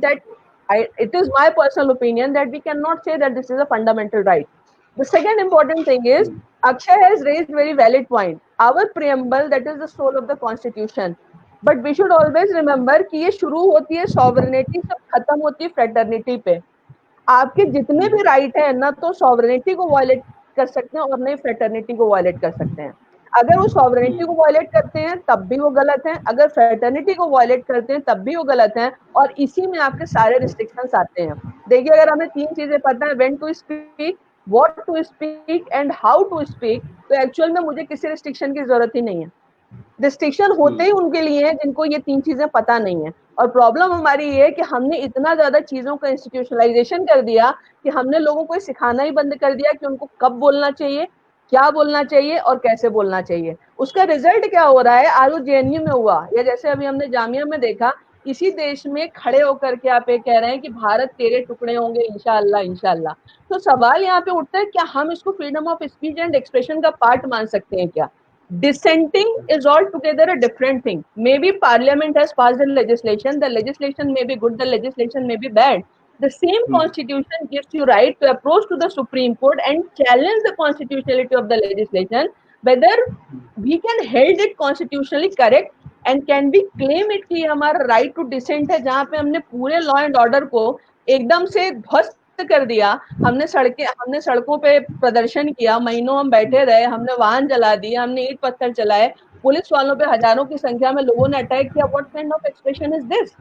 it is my personal opinion that we cannot say that this is a fundamental right. The second important thing is, Akshay has raised very valid point. Our preamble, that is the soul of the constitution. But we should always remember कि ये शुरू होती है sovereignty से, खत्म होती है fraternity पे. आपके जितने भी राइट है ना, तो सॉवरेनिटी को वायलेट कर सकते हैं और नहीं फ्रेटर्निटी को वायलेट कर सकते हैं. अगर वो सॉवरेनिटी को वायलेट करते हैं तब भी वो गलत है, अगर फ्रेटर्निटी को वायलेट करते हैं तब भी वो गलत है, और इसी में आपके सारे रिस्ट्रिक्शंस आते हैं. देखिए, अगर हमें 3 चीजें पता है, when to speak, what to speak and how to speak, तो एक्चुअल में मुझे किसी रिस्ट्रिक्शन की जरूरत ही नहीं है. रिस्ट्रिक्शन होते ही उनके लिए हैं जिनको ये 3 चीजें पता नहीं है. और प्रॉब्लम हमारी ये है कि हमने इतना ज्यादा चीजों का इंस्टीट्यूशनलाइजेशन कर दिया कि हमने लोगों को सिखाना ही बंद कर दिया कि उनको कब बोलना चाहिए, क्या बोलना चाहिए और कैसे बोलना चाहिए. उसका रिजल्ट क्या हो रहा है, आज वो जेएनयू में हुआ, या जैसे अभी हमने जामिया में देखा, इसी देश में खड़े होकर के आप ये कह रहे हैं कि भारत तेरे टुकड़े होंगे इंशाअल्लाह इंशाअल्लाह. तो सवाल यहाँ पे उठता है, क्या हम इसको freedom of speech and expression का पार्ट मान सकते हैं क्या? Dissenting is altogether a different thing. Maybe Parliament has passed a legislation. The legislation may be good. The legislation may be bad. The same Constitution gives you right to approach to the Supreme Court and challenge the constitutionality of the legislation. Whether we can hold it constitutionally correct and can we claim it कि हमारा right to dissent है, जहाँ पे हमने पूरे law and order को एकदम से ध्वस्त कर दिया. हमने सड़कों पे प्रदर्शन किया, महीनों हम बैठे रहे, हमने वाहन जला दिए, हमने ईंट पत्थर चलाए, पुलिस वालों पे हजारों की संख्या में लोगों ने अटैक किया. What kind of expression is this?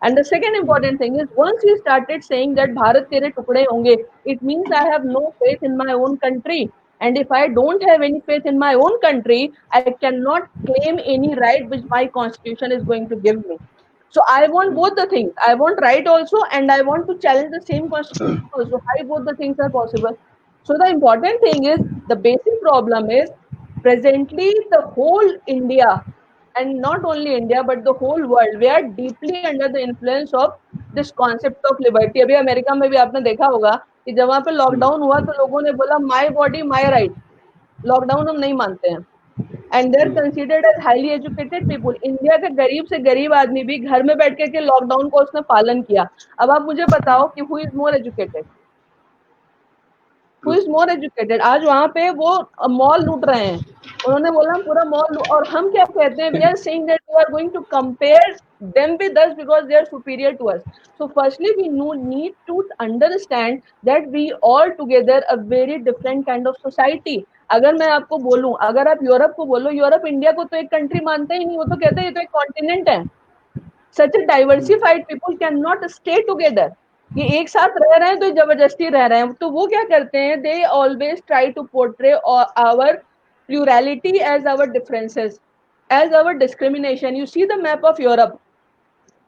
And the second important thing is, once you started saying that Bharat tere tukde honge, it means I have no faith in my own country. And if I don't have any faith in my own country, I cannot claim any right which my constitution is going to give me. So I want both the things. I want right also, and I want to challenge the same constitution also. How both the things are possible? So the important thing is, the basic problem is, presently the whole India, and not only India but the whole world, we are deeply under the influence of this concept of liberty. अभी America में भी आपने देखा होगा कि जब वहाँ पे लॉकडाउन हुआ तो लोगों ने बोला my body my right, lockdown हम नहीं मानते हैं. And they are considered as highly educated people. India का गरीब से गरीब आदमी भी घर में बैठ के लॉकडाउन को उसने पालन किया. अब आप मुझे बताओ कि who is more educated, who is more educated? आज वहां पे वो मॉल लूट रहे हैं, उन्होंने बोला पूरा मॉल, और हम क्या कहते हैं, we are saying that we are going to compare them with us because they are superior to us. So firstly we need to understand that we all together a very different kind of society. अगर मैं आपको बोलूं, अगर आप Europe को बोलो, Europe India को तो एक कंट्री मानते ही नहीं, वो तो कहते हैं ये तो एक कॉन्टिनेंट है. Such a diversified people cannot stay together. ये एक साथ रह रहे हैं तो जबरदस्ती रह रहे हैं. तो वो क्या करते हैं, they always try to portray our plurality as our differences, as our discrimination. You see the map of Europe.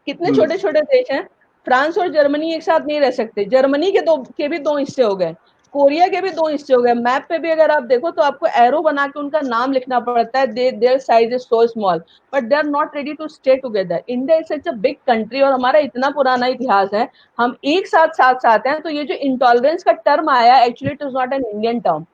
कितने छोटे छोटे देश हैं. फ्रांस और जर्मनी एक साथ नहीं रह सकते. जर्मनी के भी 2 हिस्से हो गए, कोरिया के भी 2 हिस्से हो गए. मैप पे भी अगर आप देखो तो आपको एरो बना के उनका नाम लिखना पड़ता है. Their size is so small but they are not ready to stay together. India is such a big country और हमारा इतना पुराना इतिहास है, हम एक साथ हैं. तो ये जो इंटॉलरेंस का टर्म आया, actually it is not an Indian term.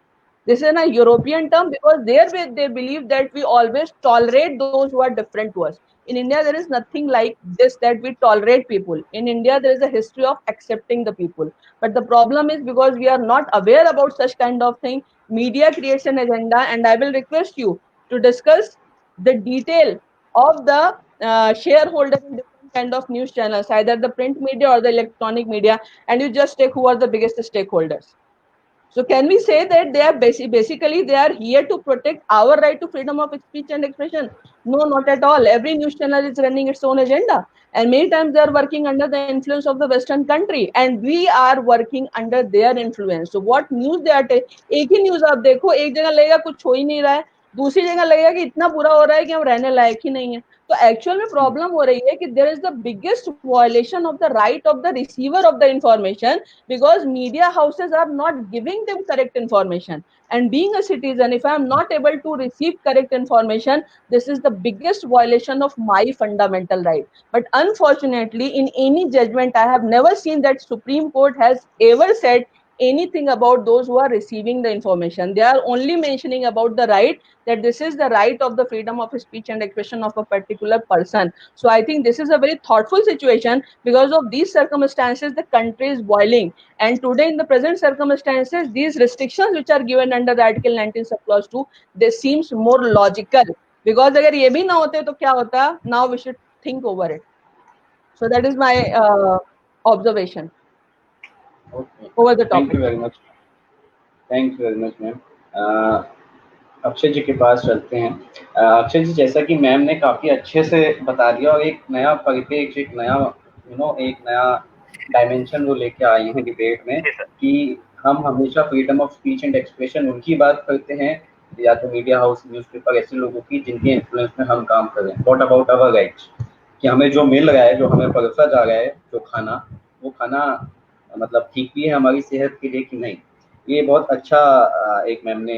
This is a European term because there they believe that we always tolerate those who are different to us. In India, there is nothing like this, that we tolerate people. In India, there is a history of accepting the people. But the problem is because we are not aware about such kind of thing, media creates an agenda, and I will request you to discuss the detail of the shareholder in different kind of news channels, either the print media or the electronic media, and you just take who are the biggest stakeholders. So can we say that they are basically they are here to protect our right to freedom of speech and expression? No, not at all. Every news channel is running its own agenda, and many times they are working under the influence of the Western country, and we are working under their influence. So what news they are एक ही news आप देखो, एक जगह लगेगा कुछ हो ही नहीं रहा है, दूसरी जगह लगेगा कि इतना बुरा हो रहा है कि हम रहने लायक ही नहीं है. तो एक्चुअल में प्रॉब्लम हो रही है कि there is the biggest violation of the right of the receiver of the information because media houses are not giving them correct information. And being a citizen, if I am not able to receive correct information, this is the biggest violation of my fundamental right. But unfortunately, in any judgment, I have never seen that Supreme Court has ever said anything about those who are receiving the information. They are only mentioning about the right, that this is the right of the freedom of speech and expression of a particular person. So I think this is a very thoughtful situation. Because of these circumstances, the country is boiling, and today in the present circumstances, these restrictions which are given under the Article 19 sub clause 2, they seems more logical. Because अगर ये भी ना होते तो क्या होता? Now we should think over it. So that is my observation Okay. over the Thank you topic. very much. Thank you very much, ma'am. Akshay ji के पास चलते हैं. अक्षय जी, जैसा कि मैम ने काफ़ी अच्छे से बता दिया और एक नया परिपेक्ष, एक नया एक नया डायमेंशन वो लेके आए हैं डिबेट में कि हम हमेशा freedom of speech and expression उनकी बात करते हैं या तो मीडिया हाउस, न्यूज़पेपर, ऐसे लोगों की जिनके इन्फ्लुएंस में हम काम कर रहे हैं. व्हाट अबाउट अवर राइट्स, कि हमें जो मिल रहा है, जो हमें परोसा जा रहा है, जो खाना, वो खाना मतलब ठीक भी है हमारी सेहत के लिए कि नहीं. ये बहुत अच्छा एक मैम ने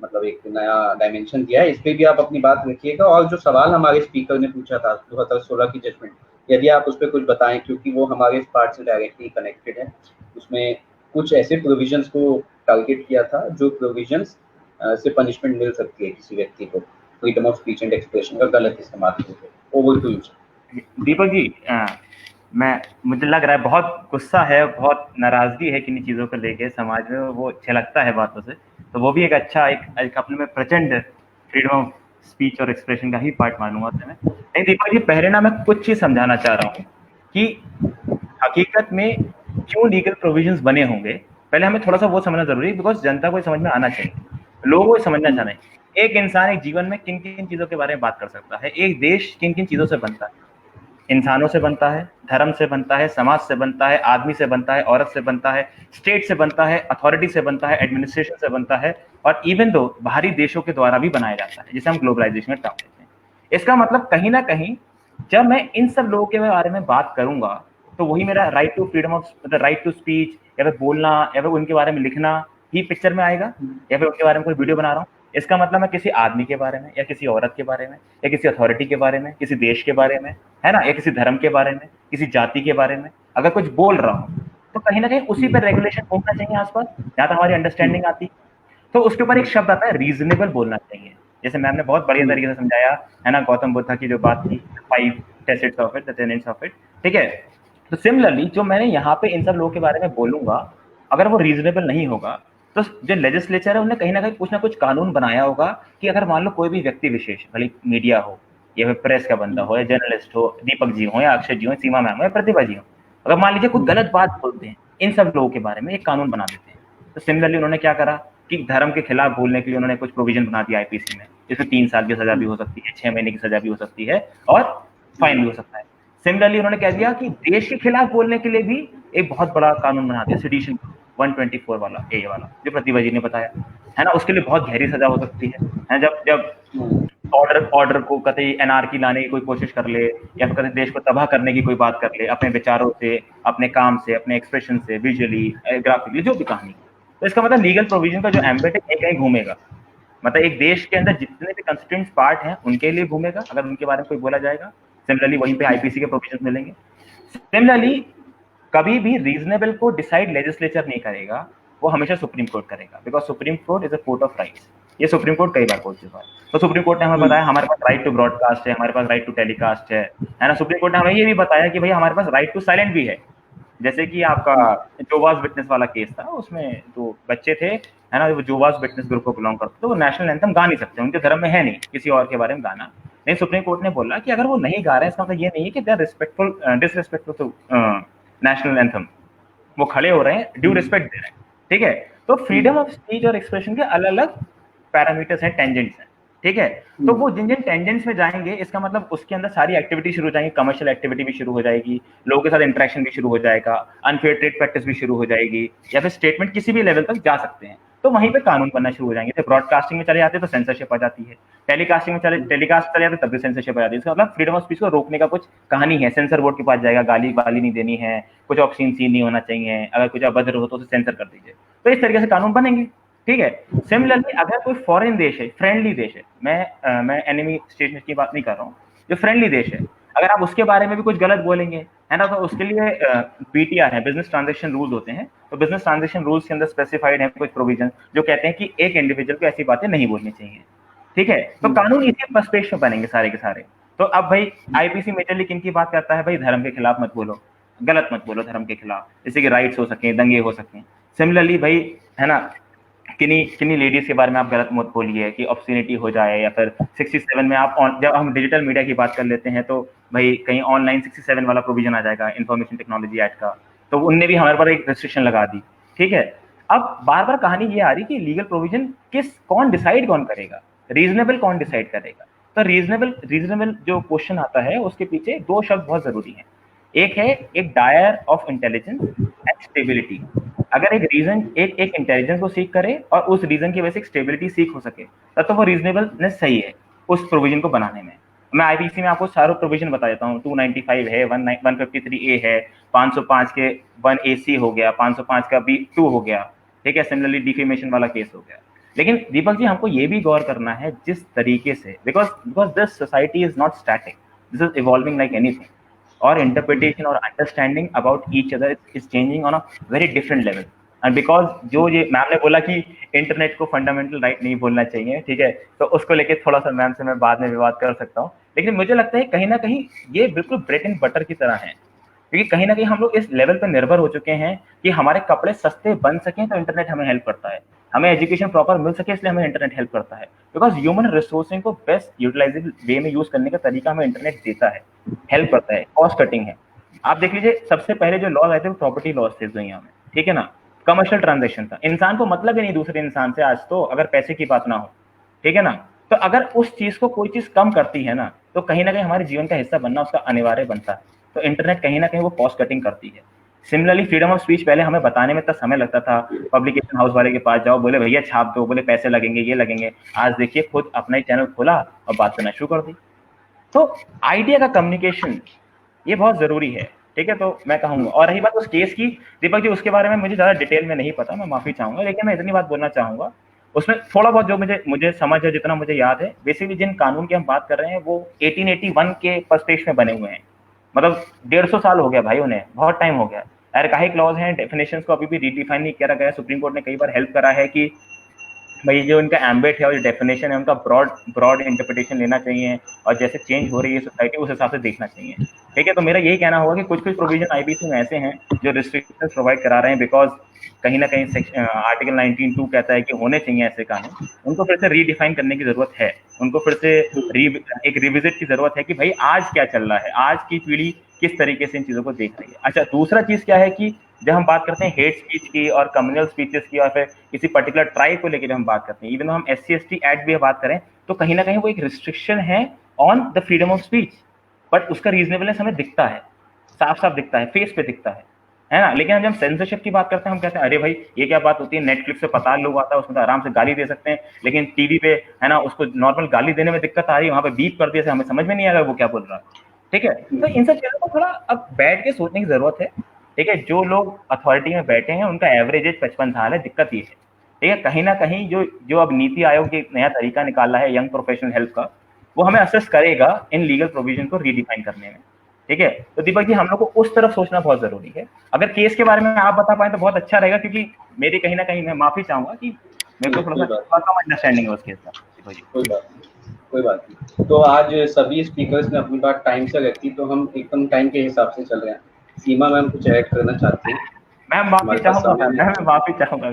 मतलब एक नया डायमेंशन दिया है. इस पे भी आप अपनी बात रखिएगा. और जो सवाल हमारे स्पीकर ने पूछा था 2016 की जजमेंट, यदि आप उस पर कुछ बताएं, क्योंकि वो हमारे इस पार्ट से डायरेक्टली कनेक्टेड है. उसमें कुछ ऐसे प्रोविजंस को टारगेट किया था जो प्रोविजंस से पनिशमेंट मिल सकती है किसी व्यक्ति को freedom of speech and expression का गलत इस्तेमाल करके. Over to you. Deepak ji, मुझे लग रहा है बहुत गुस्सा है, बहुत नाराजगी है किन्हीं चीज़ों को लेके समाज में, वो छलकता है बातों से. तो वो भी एक अच्छा एक अपने में प्रचंड फ्रीडम ऑफ स्पीच और एक्सप्रेशन का ही पार्ट मानूंगा मैं. नहीं दीपक जी, पहले ना मैं कुछ चीज़ समझाना चाह रहा हूँ कि हकीकत में क्यों लीगल प्रोविजंस बने होंगे. पहले हमें थोड़ा सा वो समझना जरूरी है, बिकॉज जनता को समझ में आना चाहिए, लोगों को समझना चाहिए एक इंसान एक जीवन में किन किन चीज़ों के बारे में बात कर सकता है, एक देश किन किन चीज़ों से बनता है. इंसानों से बनता है, धर्म से बनता है, समाज से बनता है, आदमी से बनता है, औरत से बनता है, स्टेट से बनता है, अथॉरिटी से बनता है, एडमिनिस्ट्रेशन से बनता है, और इवन दो बाहरी देशों के द्वारा भी बनाया जाता है, जिसे हम ग्लोबलाइजेशन में टर्म देते हैं. इसका मतलब कहीं ना कहीं जब मैं इन सब लोगों के बारे में बात करूंगा तो वही मेरा right to freedom of right to speech या फिर बोलना या फिर उनके बारे में लिखना ही पिक्चर में आएगा, या फिर उनके बारे में कोई वीडियो बना रहा हूँ. इसका मतलब मैं किसी आदमी के बारे में या किसी औरत के बारे में या किसी अथॉरिटी के बारे में, किसी देश के बारे में, है ना, या किसी धर्म के बारे में, किसी जाति के बारे में अगर कुछ बोल रहा हूँ तो कहीं ना कहीं उसी पर रेगुलेशन होना चाहिए आसपास, जहाँ तक हमारी अंडरस्टैंडिंग आती है. तो उसके ऊपर एक शब्द आता है रीजनेबल बोलना चाहिए. जैसे मैम ने बहुत बढ़िया तरीके से समझाया है ना, गौतम बुद्ध की जो बात थी, 5 facets of it, the tenants of it. ठीक है, तो सिमिलरली जो मैंने यहाँ पे इन सब लोगों के बारे में बोलूंगा, अगर वो रीजनेबल नहीं होगा तो जो लेजिस्लेचर है उन्हें कहीं ना कुछ कानून बनाया होगा कि अगर मान लो कोई भी व्यक्ति विशेष, भले मीडिया हो या फिर प्रेस का बंदा हो या जर्नलिस्ट हो, दीपक जी हो या अक्षय जी हो, सीमा मैम हो या प्रतिभा जी हो, अगर मान लीजिए कोई गलत बात बोलते हैं इन सब लोगों के बारे में, एक कानून बना देते हैं. तो सिमिलरली उन्होंने क्या करा कि धर्म के खिलाफ बोलने के लिए उन्होंने कुछ प्रोविजन बना दिया आईपीसी में, जिसमें 3 साल की सजा भी हो सकती है, 6 महीने की सजा भी हो सकती है और फाइन भी हो सकता है. सिमिलरली उन्होंने कह दिया कि देश के खिलाफ बोलने के लिए भी एक बहुत बड़ा कानून बना दिया, सेडिशन 124 वाला, ए वाला, जो प्रतिभा जी ने बताया है ना. उसके लिए बहुत गहरी सजा हो सकती है जब ऑर्डर को कतई एनआरकी लाने की कोई कोशिश कर ले या फिर कतई देश को तबाह करने की कोई बात कर ले, अपने विचारों से, अपने काम से, अपने एक्सप्रेशन से, विजुअली, ग्राफिकली, जो भी कहानी. तो इसका मतलब लीगल प्रोविजन का जो एम्बेट है कहीं घूमेगा, मतलब एक देश के अंदर जितने भी कंस्टिट्यूएंट पार्ट हैं उनके लिए घूमेगा अगर उनके बारे में कोई बोला जाएगा. सिमिलरली वहीं पे आईपीसी के प्रोविजन मिलेंगे. सिमिलरली कभी भी रीजनेबल को डिसाइड लेजिस्लेचर नहीं करेगा, वो हमेशा सुप्रीम कोर्ट करेगा, because supreme court is a court of rights. ये सुप्रीम कोर्ट कई बार बोल चुका है. तो सुप्रीम कोर्ट ने हमें बताया हमारे पास राइट टू ब्रॉडकास्ट है, हमारे पास राइट टू टेलीकास्ट है ना. सुप्रीम कोर्ट ने हमें ये भी बताया कि भाई हमारे पास राइट टू साइलेंट भी है. जैसे कि आपका जोवास विटनेस वाला केस था, उसमें जो बच्चे थे है ना, वो जोवास विटनेस ग्रुप को बिलोंग करते, तो वो नेशनल एंथम गा नहीं सकते, उनके धर्म में है नहीं किसी और के बारे में गाना. नहीं, सुप्रीम कोर्ट ने बोला कि अगर वो नहीं गा रहे हैं इसका मतलब ये नहीं है कि they are disrespectful to national anthem. वो खड़े हो रहे हैं, ड्यू रिस्पेक्ट दे रहे हैं. ठीक है, तो फ्रीडम ऑफ स्पीच और एक्सप्रेशन के अलग अलग पैरामीटर्स हैं, टेंजेंट्स हैं. ठीक है, तो वो जिन जिन टेंजेंट्स में जाएंगे इसका मतलब उसके अंदर सारी एक्टिविटी शुरू हो जाएंगी, कमर्शियल एक्टिविटी भी शुरू हो जाएगी, लोगों के साथ इंटरेक्शन भी शुरू हो जाएगा, अनफेयर ट्रेड प्रैक्टिस भी शुरू हो जाएगी, या फिर स्टेटमेंट किसी भी लेवल तक जा सकते हैं. तो वहीं पे कानून बनना शुरू हो जाएंगे. जैसे ब्रॉडकास्टिंग में चले जाते हैं तो सेंसरशिप आ जाती है, टेलीकास्टिंग में टेलीकास्ट चले जाते तब भी सेंसरशिप आ जाती है. इसका मतलब फ्रीडम ऑफ स्पीच को रोकने का कुछ कहानी है, सेंसर बोर्ड के पास जाएगा, गाली नहीं देनी है, कुछ ऑब्सीन सीन नहीं होना चाहिए, अगर कुछ अभद्र हो तो उसे सेंसर कर दीजिए. तो इस तरीके से कानून बनेंगे. ठीक है, सिमिलरली अगर कोई फॉरेन देश है, फ्रेंडली देश है, मैं एनिमी स्टेट की बात नहीं कर रहा हूँ, जो फ्रेंडली देश है, अगर आप उसके बारे में भी कुछ गलत बोलेंगे, है ना, तो उसके लिए BTR है, बिजनेस ट्रांजेक्शन रूल्स होते हैं। तो बिजनेस ट्रांजेक्शन रूल्स के अंदर स्पेसिफाइड है कुछ प्रोविजन जो कहते हैं कि एक इंडिविजुअल को ऐसी बातें नहीं बोलनी चाहिए, ठीक है। तो कानून इसी पर्सपेक्टिव में बनेंगे सारे के सारे। तो अब भाई IPC मेजरली किन की बात करता है, भाई धर्म के खिलाफ मत बोलो, गलत मत बोलो धर्म के खिलाफ, जैसे कि राइट्स हो सके, दंगे हो सके। सिमिलरली भाई, है ना, किन्हीं किन्हीं लेडीज के बारे में आप गलत मत बोलिए कि ऑब्स्टिनिटी हो जाए, या फिर 67 में आप जब हम डिजिटल मीडिया की बात कर लेते हैं तो भाई कहीं ऑनलाइन 67 वाला प्रोविजन आ जाएगा इंफॉर्मेशन टेक्नोलॉजी एक्ट का, तो उनने भी हमारे पर एक रेस्ट्रिक्शन लगा दी, ठीक है। अब बार बार कहानी ये आ रही कि लीगल प्रोविजन कौन डिसाइड कौन करेगा, रीजनेबल कौन डिसाइड करेगा। तो रीजनेबल जो क्वेश्चन आता है उसके पीछे दो शब्द बहुत जरूरी है। एक है एक dire of intelligence and stability. अगर एक रीजन एक इंटेलिजेंस को सीख करे और उस रीजन की वजह से एक स्टेबिलिटी सीख हो सके, तब तो वो रीजनेबलनेस सही है उस प्रोविजन को बनाने में। मैं IPC में आपको सारे प्रोविजन बता देता हूँ। 295 है, 153A है, 505 के 1AC हो गया, 505 का B2 हो गया, ठीक है। सिमिलरली डिफेमेशन वाला केस हो गया। लेकिन दीपक जी, हमको ये भी गौर करना है जिस तरीके से, because this society is not static, this is evolving like anything, और इंटरप्रिटेशन और understanding about each other is changing on a very different level. And because जो ये मैम ने बोला कि इंटरनेट को फंडामेंटल राइट नहीं बोलना चाहिए, ठीक है, तो उसको लेके थोड़ा सा मैम से मैं बाद में विवाद कर सकता हूँ। लेकिन मुझे लगता है कहीं ना कहीं ये बिल्कुल ब्रेड एंड बटर की तरह है, क्योंकि कहीं ना कहीं हम लोग इस लेवल पर निर्भर हो चुके हैं कि हमारे कपड़े सस्ते बन सकें तो इंटरनेट हमें हेल्प करता है, हमें एजुकेशन प्रॉपर मिल सके इसलिए हमें इंटरनेट हेल्प करता है, बिकॉज ह्यूमन रिसोर्सिंग को बेस्ट यूटिलाइजेबल वे में यूज करने का तरीका हमें इंटरनेट देता है, हेल्प करता है, कॉस्ट कटिंग है। आप देख लीजिए, सबसे पहले जो लॉज आए थे वो प्रॉपर्टी लॉज थे दुनिया में, ठीक है ना, कमर्शियल ट्रांजेक्शन था, इंसान को मतलब ही नहीं दूसरे इंसान से आज तो, अगर पैसे की बात ना हो, ठीक है ना। तो अगर उस चीज को कोई चीज कम करती है ना, तो कहीं ना कहीं हमारे जीवन का हिस्सा बनना उसका अनिवार्य बनता है। तो इंटरनेट कहीं ना कहीं वो कॉस्ट कटिंग करती है। सिमिलरली फ्रीडम ऑफ स्पीच, पहले हमें बताने में इतना समय लगता था, पब्लिकेशन हाउस वाले के पास जाओ, बोले भैया छाप दो, बोले पैसे लगेंगे, ये लगेंगे। आज देखिए खुद अपना ही चैनल खोला और बात करना शुरू कर दी। तो आइडिया का कम्युनिकेशन ये बहुत जरूरी है, ठीक है। तो मैं कहूंगा, और रही बात उस केस की, दीपक जी उसके बारे में मुझे ज्यादा डिटेल में नहीं पता, मैं माफी चाहूंगा, लेकिन मैं इतनी बात बोलना चाहूंगा, उसमें थोड़ा बहुत जो मुझे समझ है, जितना मुझे याद है, बेसिकली जिन कानून की हम बात कर रहे हैं वो 1881 के पर्सपेक्टिव में बने हुए हैं, मतलब 150 साल हो गया भाई, उन्हें बहुत टाइम हो गया। आर्काइक लॉज हैं, डेफिनेशंस को अभी भी रिडिफाइन नहीं किया गया। सुप्रीम कोर्ट ने कई बार हेल्प करा है कि भाई जो इनका एम्बेट है और जो डेफिनेशन है उनका ब्रॉड इंटरप्रिटेशन लेना चाहिए, और जैसे चेंज हो रही है सोसाइटी उस हिसाब से देखना चाहिए, ठीक है। तो मेरा यही कहना होगा कि कुछ प्रोविजन IPC में ऐसे हैं जो रिस्ट्रिक्शंस प्रोवाइड करा रहे हैं, बिकॉज कहीं ना कहीं आर्टिकल 19(2) कहता है कि होने चाहिए ऐसे कानून, उनको फिर से रीडिफाइन करने की जरूरत है, उनको फिर से एक रिविजिट की जरूरत है कि भाई आज क्या चल रहा है, आज की पीढ़ी किस तरीके से इन चीजों को देख रही है। अच्छा, दूसरा चीज क्या है कि जब हम बात करते हैं हेट स्पीच की और कम्युनल स्पीचेस की, और फिर किसी पर्टिकुलर ट्राइब को लेकर जब हम बात करते हैं, इवन हम SC/ST एक्ट भी बात करें, तो कहीं ना कहीं वो एक रिस्ट्रिक्शन है on the freedom of speech, but उसका रीजनेबलनेस हमें दिखता है, साफ साफ दिखता है, फेस पे दिखता है ना। लेकिन जब हम सेंसरशिप की बात करते हैं, हम कहते हैं अरे भाई ये क्या बात होती है, नेटफ्लिक्स पे पताल लोग आता है, उसमें तो आराम से गाली दे सकते हैं, लेकिन टीवी पे, है ना, उसको नॉर्मल गाली देने में दिक्कत आ रही है, वहां पे बीप कर दिया, हमें समझ में नहीं आएगा वो क्या बोल रहा है, ठीक है। तो इन सब चीजों को थोड़ा अब बैठ के सोचने की जरूरत है, ठीक है। जो लोग अथॉरिटी में बैठे हैं उनका एवरेज एज 55 साल है, दिक्कत ये है, ठीक है। कहीं ना कहीं जो अब नीति आयोग एक नया तरीका निकाला है यंग प्रोफेशनल हेल्प का, वो हमें असेस करेगा इन लीगल प्रोविजन को रीडिफाइन करने में, ठीक है। तो दीपक जी, हम लोग को उस तरफ सोचना बहुत जरूरी है। अगर केस के बारे में आप बता पाए तो बहुत अच्छा रहेगा, क्योंकि मेरी कहीं ना कहीं, मैं माफी चाहूंगा कि मेरे को थोड़ा सा कम अंडरस्टैंडिंग है उस केस का। कोई बात नहीं। तो आज सभी स्पीकर्स ने अपनी बात टाइम से रखी, तो हम एकदम टाइम के हिसाब से चल रहे हैं। सीमा मैम कुछ ऐड करना चाहती हैं? मैं माफी चाहूंगा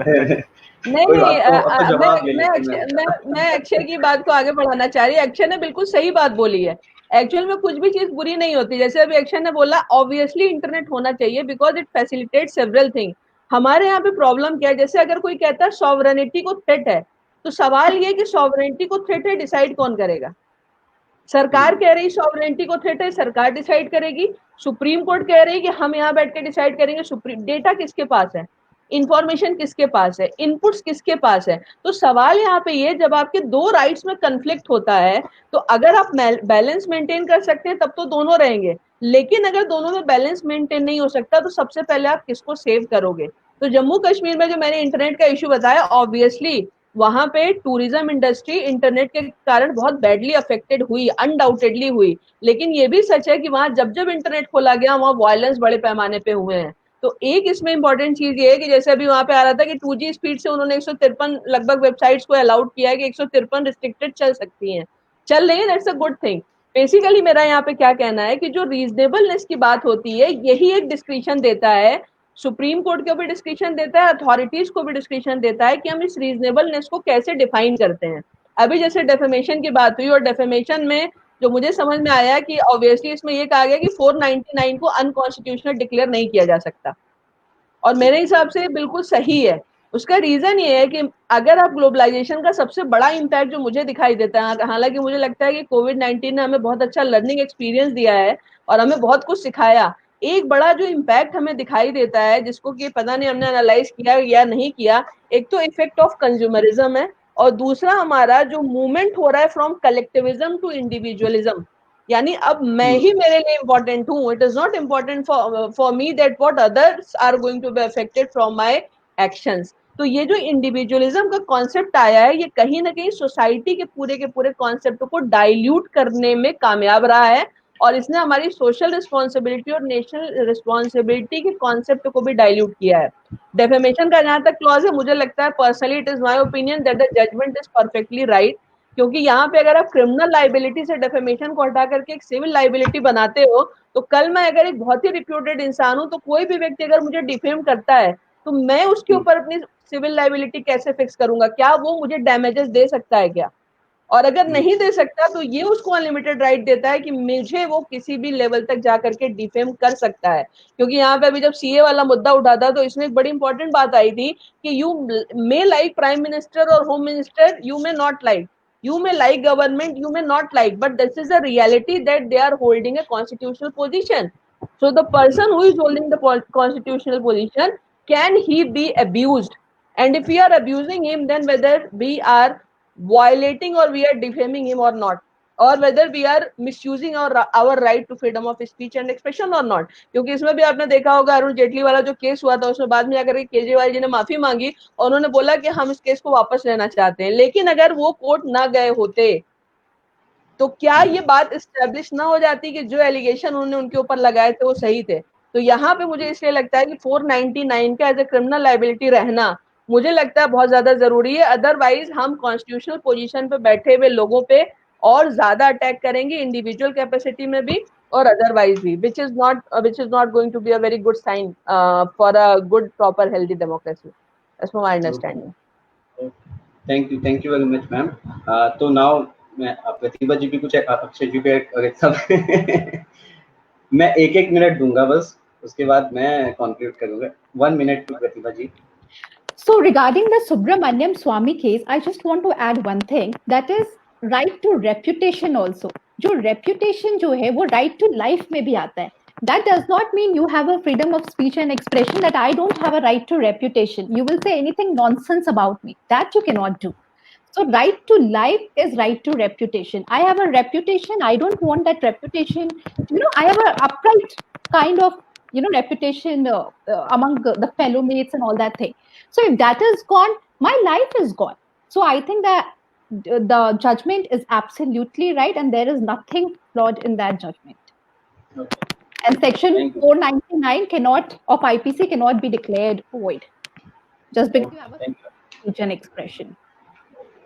मैं अक्षय की बात को आगे बढ़ाना चाह रही हूँ। अक्षय ने बिल्कुल सही बात बोली है। एक्चुअल में कुछ भी चीज बुरी नहीं होती, जैसे अभी अक्षय ने बोला, ऑब्वियसली इंटरनेट होना चाहिए because it facilitate several thing. हमारे यहाँ पे प्रॉब्लम क्या है, जैसे अगर कोई कहता है सॉवरेनिटी को थ्रेट है, तो सवाल ये कि सॉवरेनिटी को थ्रेट है डिसाइड कौन करेगा? सरकार कह रही सॉवरेनिटी को थ्रेट है, सरकार डिसाइड करेगी। सुप्रीम कोर्ट कह रही कि हम यहाँ बैठ के डिसाइड करेंगे। सुप्रीम डेटा किसके पास है, इंफॉर्मेशन किसके पास है, इनपुट्स किसके पास है? तो सवाल यहाँ पे ये, जब आपके दो राइट्स में कन्फ्लिक्ट होता है, तो अगर आप बैलेंस मेंटेन कर सकते हैं तब तो दोनों रहेंगे, लेकिन अगर दोनों में बैलेंस मेंटेन नहीं हो सकता तो सबसे पहले आप किसको सेव करोगे? तो जम्मू कश्मीर में जो मैंने इंटरनेट का इश्यू बताया, ऑब्वियसली वहां पे टूरिज्म इंडस्ट्री इंटरनेट के कारण बहुत बैडली अफेक्टेड हुई, अनडाउटेडली हुई, लेकिन ये भी सच है कि वहां जब जब इंटरनेट खोला गया वहां वायलेंस बड़े पैमाने पे हुए हैं। तो एक इसमें इंपॉर्टेंट चीज ये है कि जैसे अभी वहां पे आ रहा था कि 2G स्पीड से उन्होंने 153 लगभग वेबसाइट्स को अलाउड किया है कि 153 रिस्ट्रिक्टेड चल सकती हैं, चल रही है, that's a good thing. Basically मेरा यहाँ पे क्या कहना है कि जो रीजनेबलनेस की बात होती है यही एक डिस्क्रिप्शन देता है, सुप्रीम कोर्ट को भी डिस्क्रिप्शन देता है, अथॉरिटीज को भी डिस्क्रिप्शन देता है कि हम इस रीजनेबलनेस को कैसे डिफाइन करते हैं। अभी जैसे डेफेमेशन की बात हुई और डेफेमेशन में जो मुझे समझ में आया कि ऑब्वियसली इसमें ये कहा गया कि 499 को अनकॉन्स्टिट्यूशनल डिक्लेयर नहीं किया जा सकता, और मेरे हिसाब से बिल्कुल सही है। उसका रीजन ये है कि अगर आप ग्लोबलाइजेशन का सबसे बड़ा इम्पैक्ट जो मुझे दिखाई देता है, हालांकि मुझे लगता है कि कोविड-19 ने हमें बहुत अच्छा लर्निंग एक्सपीरियंस दिया है और हमें बहुत कुछ सिखाया, एक बड़ा जो इम्पैक्ट हमें दिखाई देता है जिसको कि पता नहीं हमने एनालाइज किया या नहीं किया, एक तो इफेक्ट ऑफ कंज्यूमरिज्म है और दूसरा हमारा जो मूवमेंट हो रहा है फ्रॉम कलेक्टिविज्म टू इंडिविजुअलिज्म, यानी अब मैं ही मेरे लिए इम्पोर्टेंट हूँ, it is not important for me that what others are going to be affected from my actions. तो ये जो इंडिविजुअलिज्म का कॉन्सेप्ट आया है ये कहीं ना कहीं सोसाइटी के पूरे कॉन्सेप्ट को डाइल्यूट करने में कामयाब रहा है और इसने हमारी सोशल रिस्पॉन्सिबिलिटी और नेशनल रिस्पॉन्सिबिलिटी के कॉन्सेप्ट को भी डाइल्यूट किया है। डेफेमेशन का जहां तक क्लॉज है, मुझे लगता है personally it is my opinion that the judgment is perfectly right, क्योंकि यहाँ पे अगर आप क्रिमिनल लाइबिलिटी से डेफेमेशन को हटा करके एक सिविल लाइबिलिटी बनाते हो, तो कल मैं अगर एक बहुत ही रिप्यूटेड इंसान हूं तो कोई भी व्यक्ति अगर मुझे डिफेम करता है तो मैं उसके ऊपर अपनी सिविल लाइबिलिटी कैसे फिक्स करूंगा, क्या वो मुझे डैमेजेस दे सकता है क्या, और अगर नहीं दे सकता तो ये उसको अनलिमिटेड राइट देता है कि मुझे वो किसी भी लेवल तक जा करके डिफेम कर सकता है। क्योंकि यहाँ पे अभी जब सीए वाला मुद्दा उठा था तो इसमें एक बड़ी इंपॉर्टेंट बात आई थी कि you may like prime minister और home minister, you may not like, you may like government, you may not like, but this is a reality that they are holding a constitutional position. So the person who is holding the constitutional position, can he be abused, and if we are abusing him, then whether we are violating or we are defaming him or not, or whether we are misusing our right to freedom of speech and expression or not। क्योंकि इसमें भी आपने देखा होगा अरुण जेटली वाला जो case हुआ था उसमें बाद में आकर के केजरीवाल जी ने माफी मांगी और उन्होंने बोला कि हम इस केस को वापस लेना चाहते हैं, लेकिन अगर वो कोर्ट ना गए होते तो क्या ये बात इस्टेब्लिश ना हो जाती कि जो एलिगेशन उन्होंने उनके ऊपर लगाए थे वो सही थे। तो यहाँ पे मुझे इसलिए लगता है कि 499 का एज ए क्रिमिनल लाइबिलिटी रहना मुझे लगता है बहुत ज्यादा जरूरी है, अदरवाइज हम कॉन्स्टिट्यूशनल पोजीशन पे बैठे हुए लोगों पे और ज्यादा अटैक करेंगे इंडिविजुअल कैपेसिटी में भी और अदरवाइज भी, which is not going to be a very good sign for a good proper healthy democracy, that's my understanding। Thank you very much ma'am. तो नाउ मैं प्रतिभा जी भी कुछ अक्षय जी पे सब मैं एक मिनट दूंगा बस, उसके बाद मैं कंक्लूड करूंगा। 1 minute to Pratibha ji. So regarding the Subramaniam Swamy case, I just want to add one thing, that is right to reputation also. जो reputation जो है वो right to life में भी आता है। That does not mean you have a freedom of speech and expression that I don't have a right to reputation. You will say anything nonsense about me. That you cannot do. So right to life is right to reputation. I have a reputation. I don't want that reputation. I have an upright kind of, reputation among the fellow mates and all that thing. So if that is gone, my life is gone. So I think that the judgment is absolutely right and there is nothing flawed in that judgment. Okay. And section 499 of IPC cannot be declared void just because you have a speech and expression.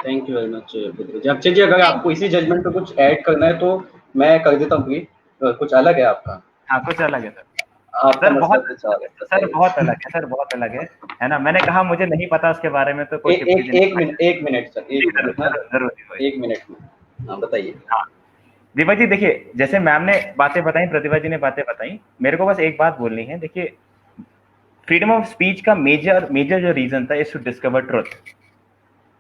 Thank you very much जी। अक्षय जी, अगर आपको इसी judgement पे कुछ add करना है तो मैं कर देता हूँ। कुछ अलग है आपका? हाँ, कुछ अलग है सर। सर बहुत अलग है ना। मैंने कहा मुझे नहीं पता उसके बारे में, तो कोई एक मिनट सर, एक मिनट में हाँ बताइए। हाँ दीपक जी, देखिए जैसे मैम ने बातें बताई, प्रतिभा जी ने बातें बताई, मेरे को बस एक बात बोलनी है। देखिए फ्रीडम ऑफ स्पीच का मेजर जो रीजन था इज टू डिस्कवर ट्रुथ।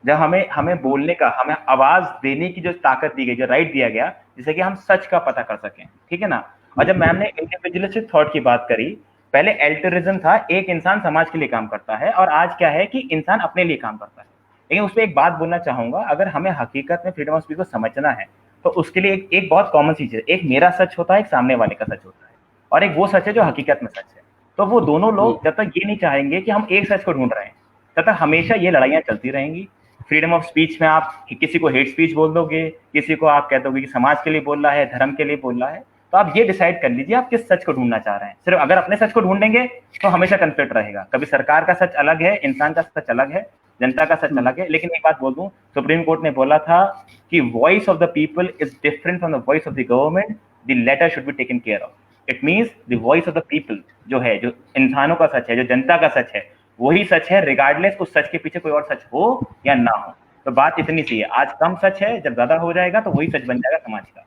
जब हमें बोलने का, हमें आवाज देने की जो ताकत दी गई, जो राइट दिया गया, जिससे कि हम सच का पता कर सकें, ठीक है ना। और जब मैम ने इंडिविजुअलिस्टिक थॉट की बात करी, पहले एल्टरिज्म था, एक इंसान समाज के लिए काम करता है, और आज क्या है कि इंसान अपने लिए काम करता है। लेकिन उस पर एक बात बोलना चाहूंगा, अगर हमें हकीकत में फ्रीडम ऑफ स्पीच को समझना है तो उसके लिए एक बहुत कॉमन चीज है, एक मेरा सच होता है, एक सामने वाले का सच होता है, और एक वो सच है जो हकीकत में सच है। तो वो दोनों लोग जब तक ये नहीं चाहेंगे कि हम एक सच को ढूंढ रहे हैं, तब तक हमेशा ये लड़ाइयां चलती रहेंगी। फ्रीडम ऑफ स्पीच में आप किसी को हेट स्पीच बोल दोगे, किसी को आप कह दोगे कि समाज के लिए बोल रहा है, धर्म के लिए बोल रहा है। तो आप ये डिसाइड कर लीजिए आप किस सच को ढूंढना चाह रहे हैं। सिर्फ अगर अपने सच को ढूंढेंगे तो हमेशा कन्फ्लिक्ट रहेगा। कभी सरकार का सच अलग है, इंसान का सच अलग है, जनता का सच अलग है। लेकिन एक बात बोल दूं, सुप्रीम कोर्ट ने बोला था कि voice of the people is different from the voice of the government, the latter should be taken care of. It means the voice of the people जो है, जो इंसानों का सच है, जो जनता का सच है, वही सच है, रिगार्डलेस उस सच के पीछे कोई और सच हो या ना हो। तो बात इतनी सी है, आज कम सच है, जब ज्यादा हो जाएगा तो वही सच बन जाएगा समाज का।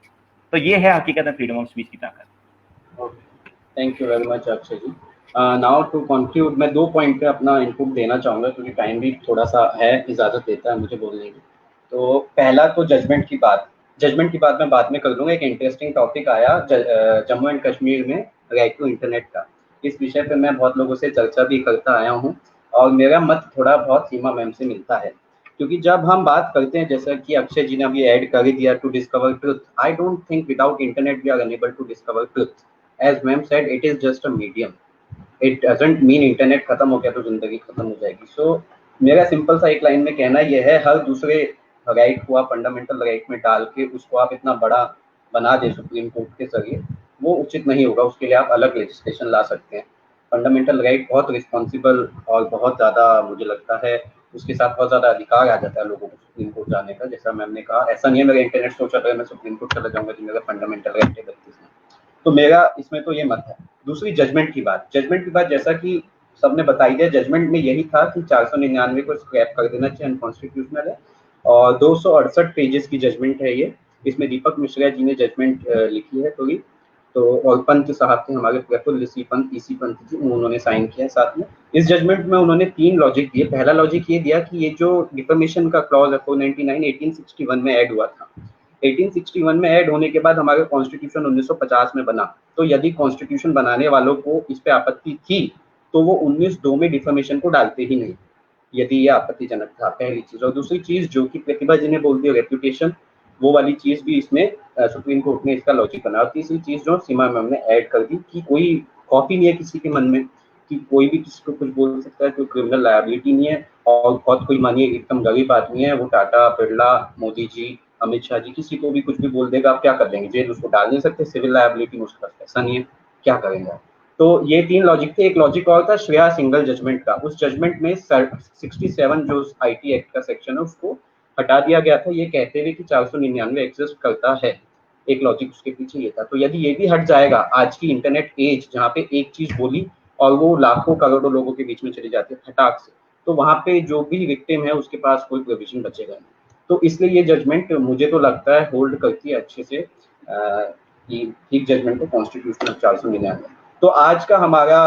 तो ये है हकीकत में फ्रीडम ऑफ स्पीच की ताकत। Thank you very much Akshay ji. Now to conclude, मैं 2 पॉइंट पे अपना इनपुट देना चाहूँगा क्योंकि टाइम भी थोड़ा सा है, इजाज़त देता है मुझे बोलने की। तो पहला तो जजमेंट की बात मैं बाद में कर दूंगा। एक इंटरेस्टिंग टॉपिक आया जम्मू एंड कश्मीर में राइट टू इंटरनेट का। इस विषय पे मैं बहुत लोगों से चर्चा भी करता आया हूँ और मेरा मत थोड़ा बहुत सीमा मैम से मिलता है, क्योंकि जब हम बात करते हैं, जैसा कि अक्षय जी ने अभी ऐड कर दिया, to discover truth, I don't think without internet we are unable to discover truth. As ma'am said, it is just a medium, it doesn't mean internet खत्म हो गया तो जिंदगी खत्म हो जाएगी। सो मेरा सिंपल सा एक लाइन में कहना यह है, हर दूसरे राइट को आप फंडामेंटल राइट में डाल के उसको आप इतना बड़ा बना दे सुप्रीम कोर्ट के जरिए, वो उचित नहीं होगा। उसके लिए आप अलग लेजिस्लेशन ला सकते हैं। फंडामेंटल राइट बहुत रिस्पॉन्सिबल और बहुत ज़्यादा, मुझे लगता है उसके साथ बहुत ज़्यादा अधिकार आ जाता है लोगों को सुप्रीम कोर्ट जाने का। जैसा मैम ने कहा, ऐसा नहीं है मेरा इंटरनेट सोचा था मैं सुप्रीम कोर्ट चला जाऊंगा तो मेरा फंडामेंटल राइट है 32 में। तो मेरा इसमें तो ये मत है। दूसरी जजमेंट की बात, जैसा कि सबने बताई दिया, जजमेंट में यही था कि 499 को स्क्रैप कर देना चाहिए, अनकॉन्स्टिट्यूशनल है। और 268 पेजेस की जजमेंट है ये। इसमें दीपक मिश्रा जी ने जजमेंट लिखी है पूरी, तो और पंत साहब थे हमारे प्रफुल्ल सी पंत, ईसी पंत जी, उन्होंने साइन किया साथ में। इस जजमेंट में उन्होंने 3 लॉजिक दिए। पहला लॉजिक ये दिया कि ये जो डिफर्मेशन का क्लॉज है 499 1861 में ऐड हुआ था। 1861 में ऐड होने के बाद हमारे कॉन्स्टिट्यूशन 1950 में बना। तो यदि कॉन्स्टिट्यूशन बनाने वालों को इस पे आपत्ति थी तो वो 19(2) में डिफर्मेशन को डालते ही नहीं, यदि ये आपत्तिजनक था, पहली चीज। और दूसरी चीज जो कि प्रतिभा जी ने बोल दी, रेप्यूटेशन, वो वाली चीज भी इसमें सुप्रीम कोर्ट ने इसका लॉजिक बनाया। और तीसरी चीज जो सीमा मैम ने ऐड कर दी कि कोई खौफ ही नहीं है किसी के मन में कि कोई भी किसी को कुछ बोल सकता है, कोई क्रिमिनल लायबिलिटी नहीं है। और बहुत कोई मानिए एकदम गरीब आदमी है, वो टाटा, बिरला, मोदी जी, अमित शाह जी, किसी को भी कुछ भी बोल देगा, आप क्या कर देंगे? जेल उसको डाल नहीं सकते, सिविल लायबिलिटी में उसका पैसा नहीं है, क्या करेंगे? तो ये 3 लॉजिक थे। एक लॉजिक और था श्रेया सिंगल जजमेंट का। उस जजमेंट में 67 जो आईटी एक्ट का सेक्शन है उसको हटा दिया गया था, ये कहते हुए कि 499 एग्जिस्ट करता है। एक लॉजिक उसके पीछे ये था। तो यदि ये भी हट जाएगा, आज की इंटरनेट एज जहाँ पे एक चीज बोली और वो लाखों करोड़ों लोगों के बीच में चली जाती है फटाक से, तो वहां पे जो भी विक्टिम है उसके पास कोई प्रोविजन बचेगा नहीं। तो इसलिए ये जजमेंट मुझे तो लगता है होल्ड करती है अच्छे से कि ठीक जजमेंट को कॉन्स्टिट्यूशन 499। तो आज का हमारा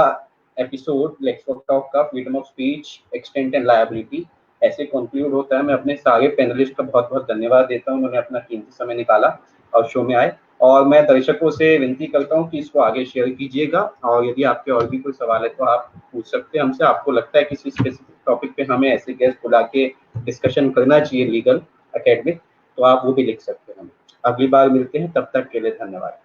एपिसोड लेट्स टॉक का freedom of speech, extent and liability ऐसे कंक्लूड होता है। मैं अपने सारे पैनलिस्ट का बहुत बहुत धन्यवाद देता हूँ, उन्होंने अपना कीमती समय निकाला और शो में आए। और मैं दर्शकों से विनती करता हूँ कि इसको आगे शेयर कीजिएगा, और यदि आपके और भी कोई सवाल है तो आप पूछ सकते हैं हमसे। आपको लगता है किसी स्पेसिफिक टॉपिक पे हमें ऐसे गेस्ट बुला के डिस्कशन करना चाहिए लीगल, एकेडमिक, तो आप वो भी लिख सकते हैं। अगली बार मिलते हैं, तब तक के लिए धन्यवाद।